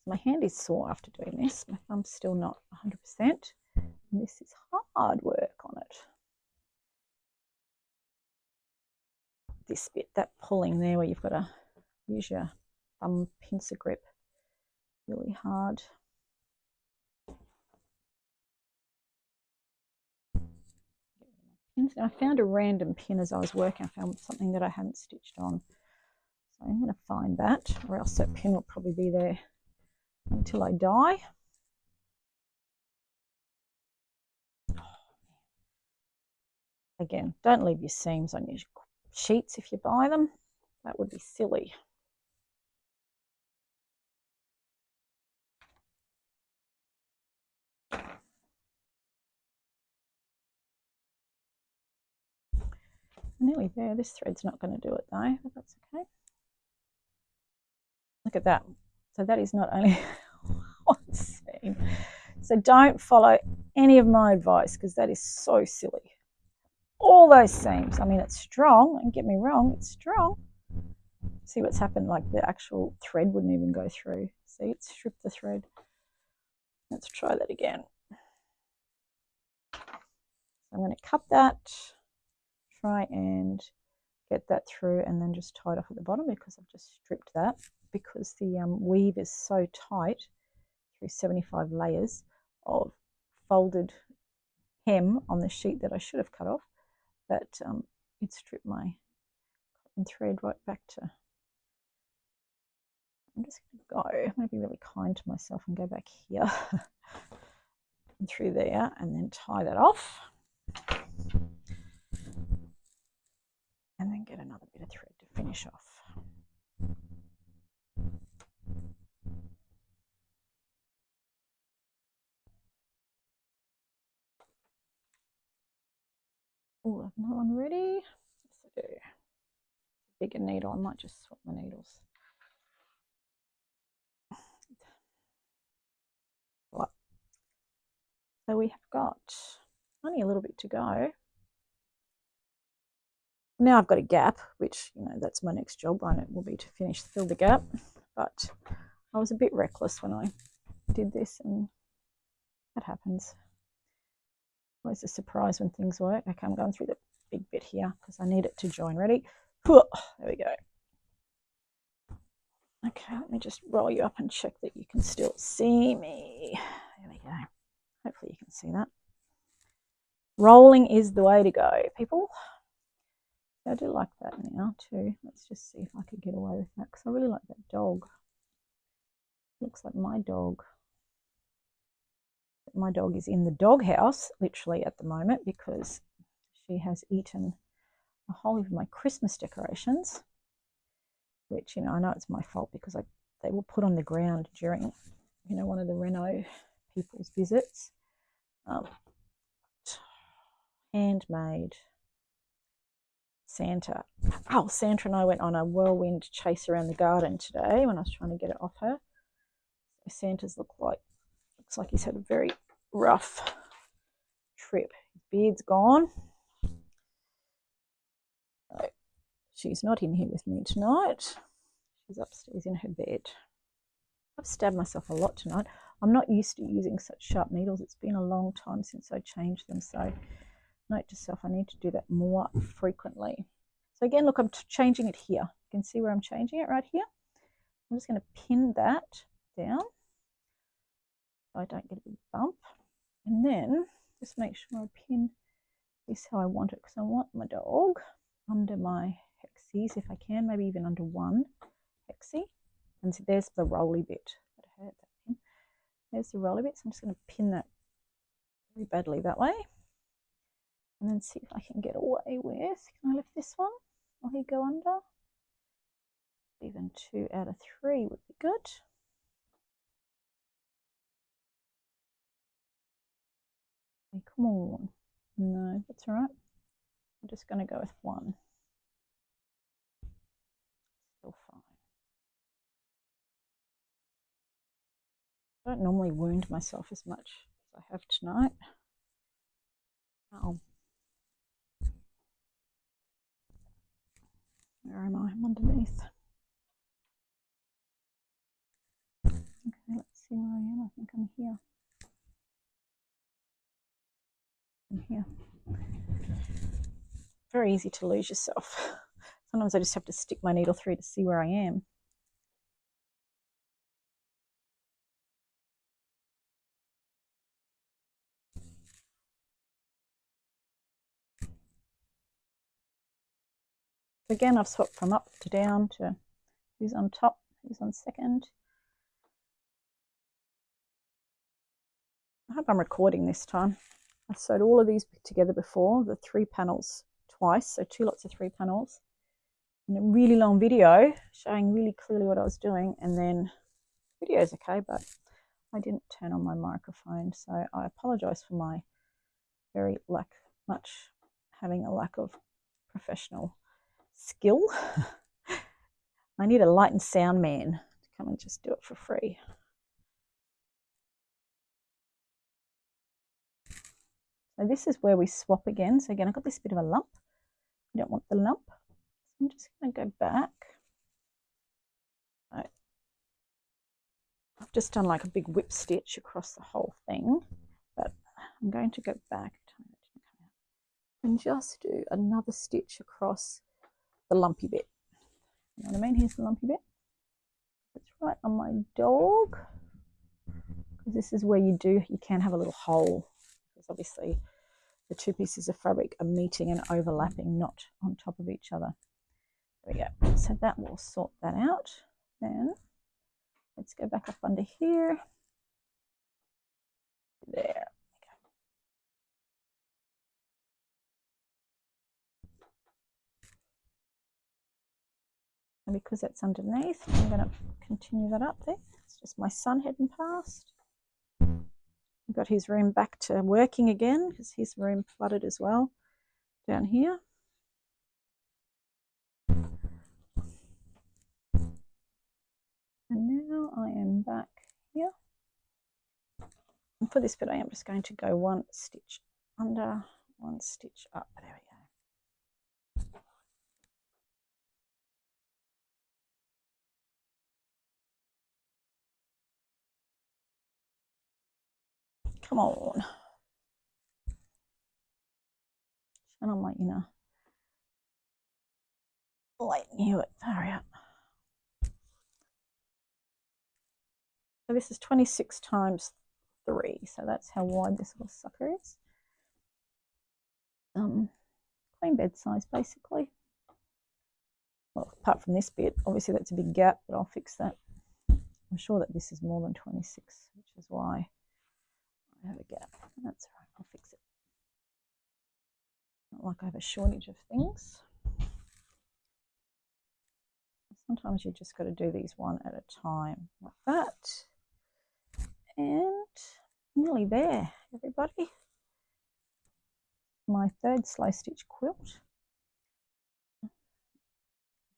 My hand is sore after doing this. My thumb's still not 100%. And this is hard work on it. This bit, that pulling there where you've got to use your thumb pincer grip really hard. Now, I found a random pin as I was working. I found something that I hadn't stitched on. So I'm going to find that, or else that pin will probably be there until I die. Again, don't leave your seams on your sheets if you buy them. That would be silly. Nearly there. This thread's not going to do it though, but that's okay. Look at that. So that is not only one seam. So don't follow any of my advice because that is so silly. All those seams. I mean, it's strong. Don't get me wrong, it's strong. See what's happened? Like the actual thread wouldn't even go through. See, it's stripped the thread. Let's try that again. I'm going to cut that, try and get that through, and then just tie it off at the bottom because I've just stripped that because the weave is so tight through 75 layers of folded hem on the sheet that I should have cut off that it stripped my cotton thread right back to. I'm just going to go, I'm going to be really kind to myself and go back here and through there and then tie that off. And then get another bit of thread to finish off. Oh, I've another one ready. Yes, I do. Bigger needle. I might just swap my needles. Right. So we have got only a little bit to go. Now I've got a gap, which, that's my next job. It will be to fill the gap. But I was a bit reckless when I did this, and that happens. Always a surprise when things work. Okay, I'm going through the big bit here because I need it to join. Ready? There we go. Okay, let me just roll you up and check that you can still see me. There we go. Hopefully you can see that. Rolling is the way to go, people. I do like that now too. Let's just see if I could get away with that because I really like that dog. Looks like my dog. My dog is in the doghouse literally at the moment because she has eaten a whole of my Christmas decorations, which, I know it's my fault because they were put on the ground during, one of the Reno people's visits. Handmade Santa. Oh, Santa and I went on a whirlwind chase around the garden today when I was trying to get it off her. So Santa's looks like he's had a very rough trip. His beard's gone. So she's not in here with me tonight. She's upstairs in her bed. I've stabbed myself a lot tonight. I'm not used to using such sharp needles. It's been a long time since I changed them. So note to self, I need to do that more frequently. So again, look, I'm changing it here. You can see where I'm changing it right here. I'm just going to pin that down so I don't get a big bump. And then just make sure I pin this how I want it because I want my dog under my hexies if I can, maybe even under one hexie. And so there's the rolly bit. I hurt that pin. There's the rolly bit, so I'm just going to pin that very badly that way. And then see if I can get away with, can I lift this one? Will he go under? Even 2 out of 3 would be good. Hey, come on. No, that's all right. I'm just going to go with 1. I don't normally wound myself as much as I have tonight. Oh, where am I? I'm underneath. Okay, let's see where I am. I think I'm here. I'm here. Very easy to lose yourself. Sometimes I just have to stick my needle through to see where I am. Again, I've swapped from up to down to who's on top, who's on second. I hope I'm recording this time. I sewed all of these together before, the 3 panels twice, so 2 lots of 3 panels. And a really long video showing really clearly what I was doing, and then the video's okay, but I didn't turn on my microphone, so I apologize for my having a lack of professional skill. I need a light and sound man to come and just do it for free. So this is where we swap again. So again, I've got this bit of a lump. I don't want the lump. So I'm just going to go back. I've just done like a big whip stitch across the whole thing, but I'm going to go back and just do another stitch across the lumpy bit. You know what I mean? Here's the lumpy bit. It's right on my dog, because this is where you can have a little hole, because obviously the 2 pieces of fabric are meeting and overlapping, not on top of each other. There we go. So that will sort that out. Then let's go back up under here. There. And because that's underneath, I'm going to continue that up there. It's just my son heading past. I've got his room back to working again, because his room flooded as well down here. And now I am back here. And for this bit, I am just going to go 1 stitch under, 1 stitch up. There we go. Come on. Channel my inner. Oh, I knew it. Hurry up. So this is 26 times 3. So that's how wide this little sucker is. Queen bed size, basically. Well, apart from this bit, obviously that's a big gap, but I'll fix that. I'm sure that this is more than 26, which is why I have a gap. That's all right, I'll fix it. Not like I have a shortage of things. Sometimes you just got to do these one at a time, like that. And nearly there, everybody. My 3rd slow stitch quilt.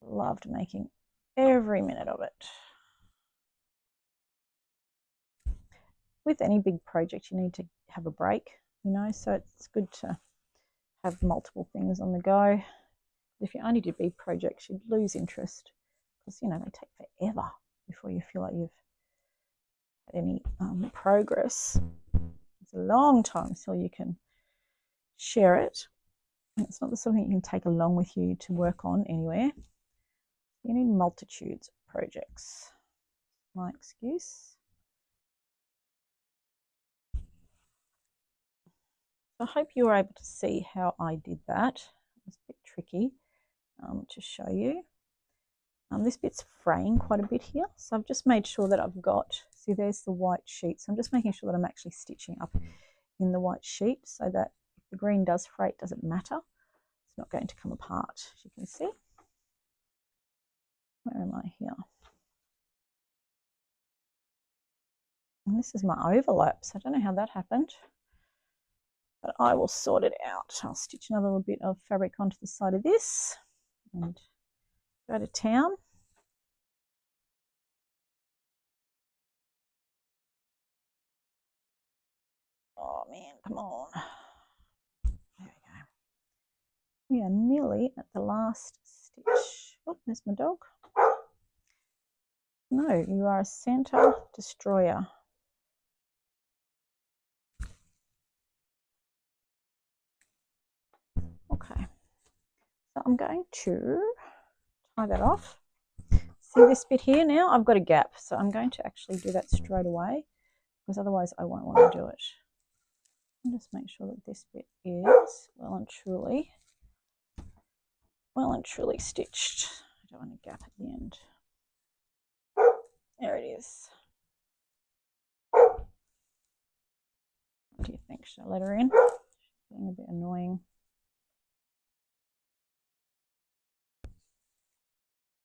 Loved making every minute of it. With any big project, you need to have a break, you know, so it's good to have multiple things on the go. If you only do big projects, you'd lose interest, because, you know, they take forever before you feel like you've had any progress. It's a long time until you can share it, and it's not the sort of thing you can take along with you to work on anywhere. You need multitudes of projects. My excuse. I hope you were able to see how I did that. It was a bit tricky to show you. This bit's fraying quite a bit here, so I've just made sure that I've got, see there's the white sheet, so I'm just making sure that I'm actually stitching up in the white sheet, so that if the green does fray, it doesn't matter. It's not going to come apart, as you can see. Where am I here? And this is my overlap, so I don't know how that happened, but I will sort it out. I'll stitch another little bit of fabric onto the side of this and go to town. Come on. There we go. We are nearly at the last stitch. Oh, there's my dog. No, you are a center destroyer. Okay, so I'm going to tie that off. See this bit here now? I've got a gap, so I'm going to actually do that straight away because otherwise I won't want to do it. And just make sure that this bit is well and truly stitched. I don't want a gap at the end. There it is. What do you think? Should I let her in? She's being a bit annoying.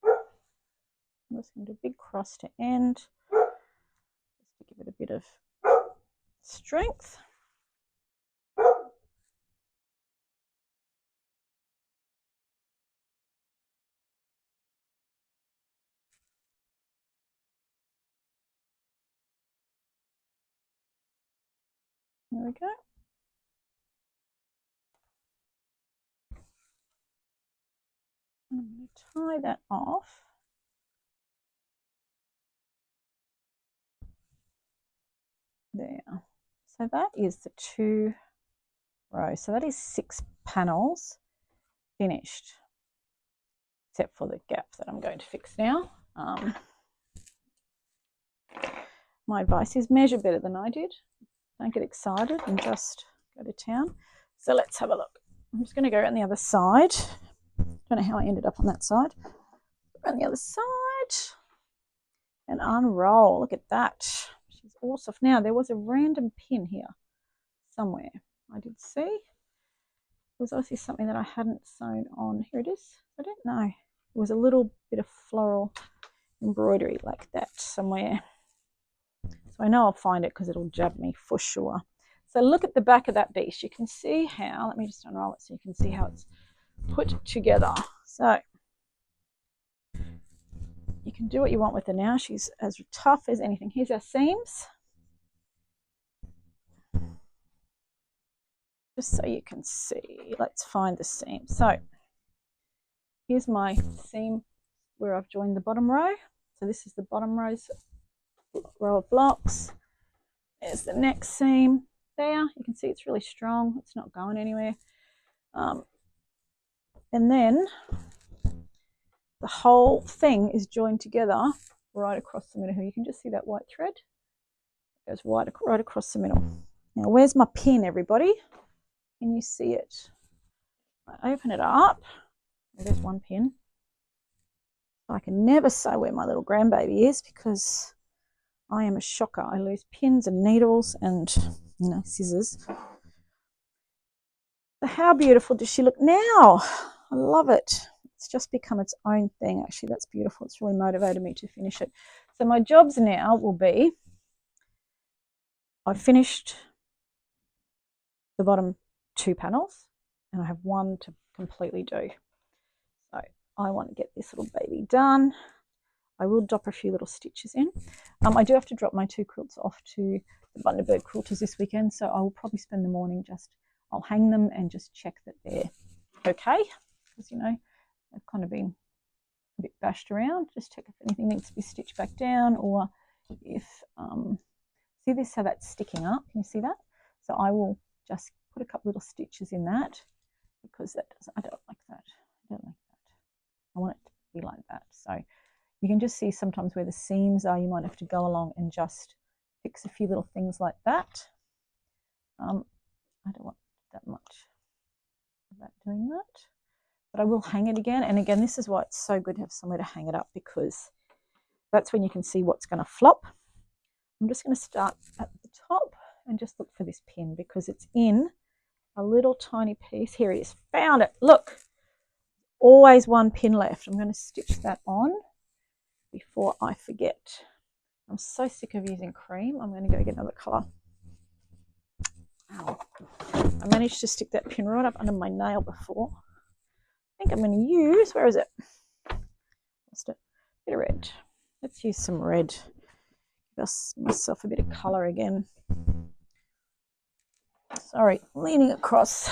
I'm just going to do a big cross to end, just to give it a bit of strength. There we go. I'm going to tie that off. There. So that is the 2 rows. So that is 6 panels finished, except for the gap that I'm going to fix now. My advice is measure better than I did. Don't get excited and just go to town. So let's have a look. I'm just going to go around the other side. Don't know how I ended up on that side. Around the other side and unroll. Look at that. She's all soft. Now there was a random pin here somewhere. I did see. It was obviously something that I hadn't sewn on. Here it is. I don't know. It was a little bit of floral embroidery like that somewhere. So I know I'll find it because it'll jab me for sure. So look at the back of that beast. You can see how, let me just unroll it so you can see how it's put together. So you can do what you want with her now. She's as tough as anything. Here's our seams. Just so you can see. Let's find the seam. So here's my seam where I've joined the bottom row. So this is the bottom row of blocks. There's the next seam there. You can see it's really strong. It's not going anywhere. And then the whole thing is joined together right across the middle here. You can just see that white thread. It goes right across the middle. Now, where's my pin, everybody? Can you see it? I open it up. There's one pin. I can never say where my little grandbaby is because I am a shocker. I lose pins and needles and, scissors. So how beautiful does she look now? I love it. It's just become its own thing. Actually, that's beautiful. It's really motivated me to finish it. So my jobs now will be, I've finished the bottom 2 panels and I have 1 to completely do. So I want to get this little baby done. I will drop a few little stitches in. I do have to drop my 2 quilts off to the Bundaberg quilters this weekend, so I will probably spend the morning I'll hang them and just check that they're okay, because they've kind of been a bit bashed around. Just check if anything needs to be stitched back down, or if see this, how that's sticking up. Can you see that? So I will just put a couple little stitches in that, because I don't like that. I want it to be like that. So you can just see sometimes where the seams are. You might have to go along and just fix a few little things like that. I don't want that much of that doing that, but I will hang it again. And again, this is why it's so good to have somewhere to hang it up, because that's when you can see what's going to flop. I'm just going to start at the top and just look for this pin, because it's in a little tiny piece. Here it is. Found it. Look, always 1 pin left. I'm going to stitch that on before I forget. I'm so sick of using cream. I'm going to go get another colour. Ow. I managed to stick that pin right up under my nail before. I think I'm going to use, where is it? Lost it. A bit of red. Let's use some red. Give myself a bit of colour again. So Sorry, leaning across.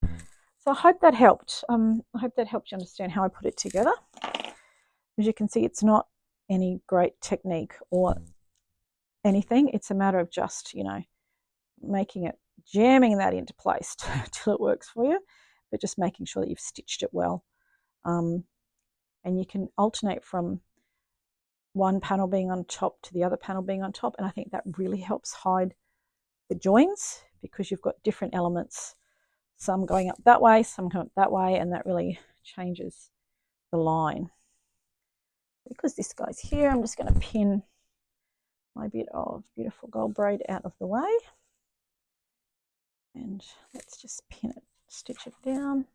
So I hope that helped. I hope that helped you understand how I put it together. As you can see, it's not any great technique or anything. It's a matter of just, making it, jamming that into place till it works for you, but just making sure that you've stitched it well. And you can alternate from one panel being on top to the other panel being on top. And I think that really helps hide the joins because you've got different elements, some going up that way, some going up that way, and that really changes the line. Because this goes here, I'm just going to pin my bit of beautiful gold braid out of the way. And let's just pin it, stitch it down.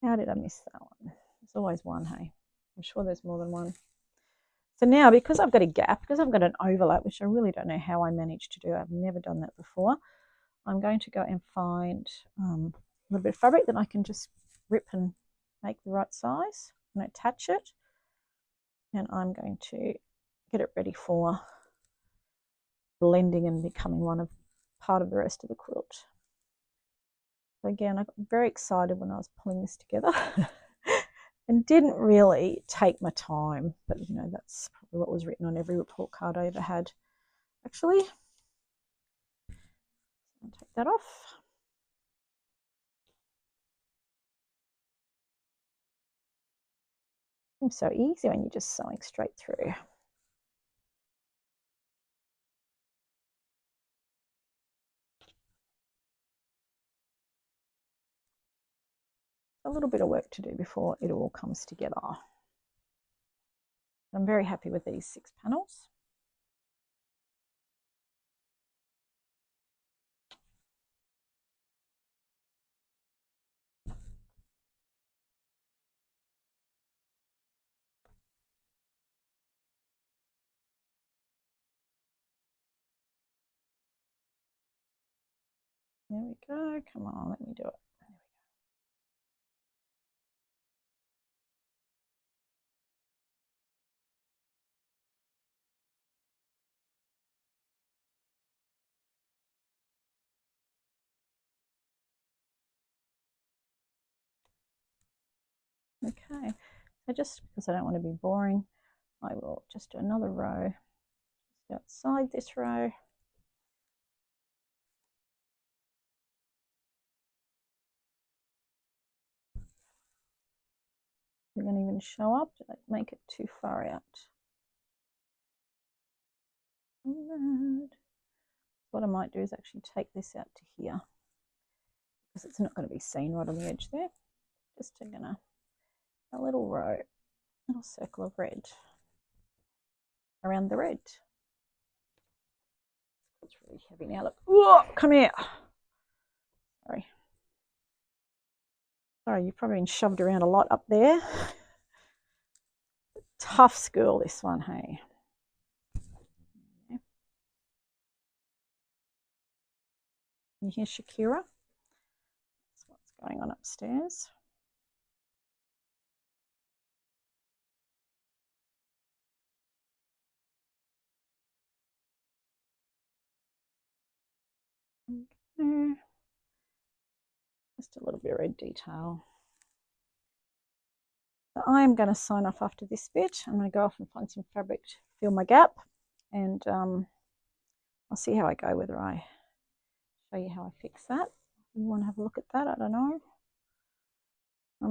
How did I miss that one? There's always one, hey? I'm sure there's more than one. So now, because I've got a gap, because I've got an overlap, which I really don't know how I managed to do, I've never done that before, I'm going to go and find a little bit of fabric that I can just rip and make the right size and attach it. And I'm going to get it ready for blending and becoming part of the rest of the quilt. So again, I got very excited when I was pulling this together and didn't really take my time, but that's probably what was written on every report card I ever had. Actually, I'll take that off. It's so easy when you're just sewing straight through. A little bit of work to do before it all comes together. I'm very happy with these 6 panels. There we go. Come on, let me do it. Okay, so just because I don't want to be boring, I will just do another row just outside this row. They don't even show up. Did I make it too far out? What I might do is actually take this out to here because it's not going to be seen right on the edge there. Just a little row, little circle of red around the red. It's really heavy now. Look, whoa, come here. Sorry, you've probably been shoved around a lot up there. Tough school, this one, hey. You hear Shakira? That's what's going on upstairs. Okay. Just a little bit of red detail. So I'm going to sign off after this bit. I'm going to go off and find some fabric to fill my gap, and I'll see how I go, whether I show you how I fix that. You want to have a look at that? I don't know.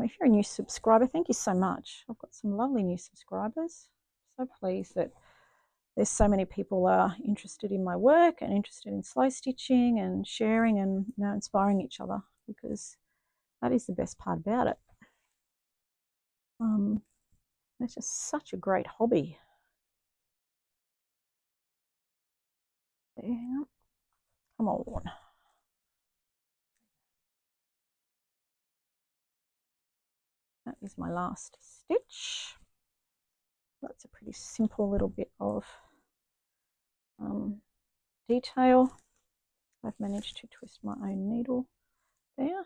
If you're a new subscriber, thank you so much. I've got some lovely new subscribers. So pleased that there's so many people are interested in my work and interested in slow stitching and sharing and inspiring each other, because that is the best part about it. It's just such a great hobby. Yeah. Come on. That is my last stitch. That's a pretty simple little bit of detail. I've managed to twist my own needle there.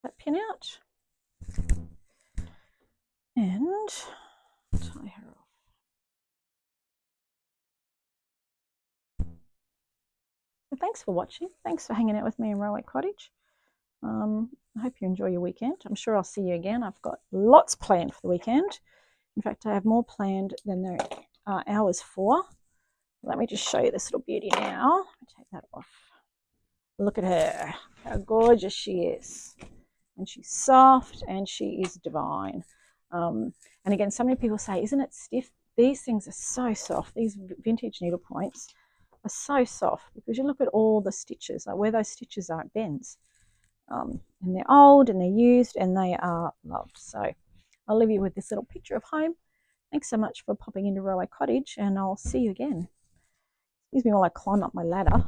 That pin out. And tie her off. But thanks for watching. Thanks for hanging out with me in Railway Cottage. I hope you enjoy your weekend. I'm sure I'll see you again. I've got lots planned for the weekend. In fact, I have more planned than there are hours for. Let me just show you this little beauty now. Take that off. Look at her. How gorgeous she is. And she's soft and she is divine. And again, so many people say, isn't it stiff? These things are so soft. These vintage needle points are so soft because you look at all the stitches, like where those stitches are, it bends. And they're old and they're used and they are loved. So I'll leave you with this little picture of home. Thanks so much for popping into Railway Cottage, and I'll see you again. Excuse me while I climb up my ladder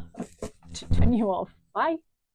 to turn you off. Bye.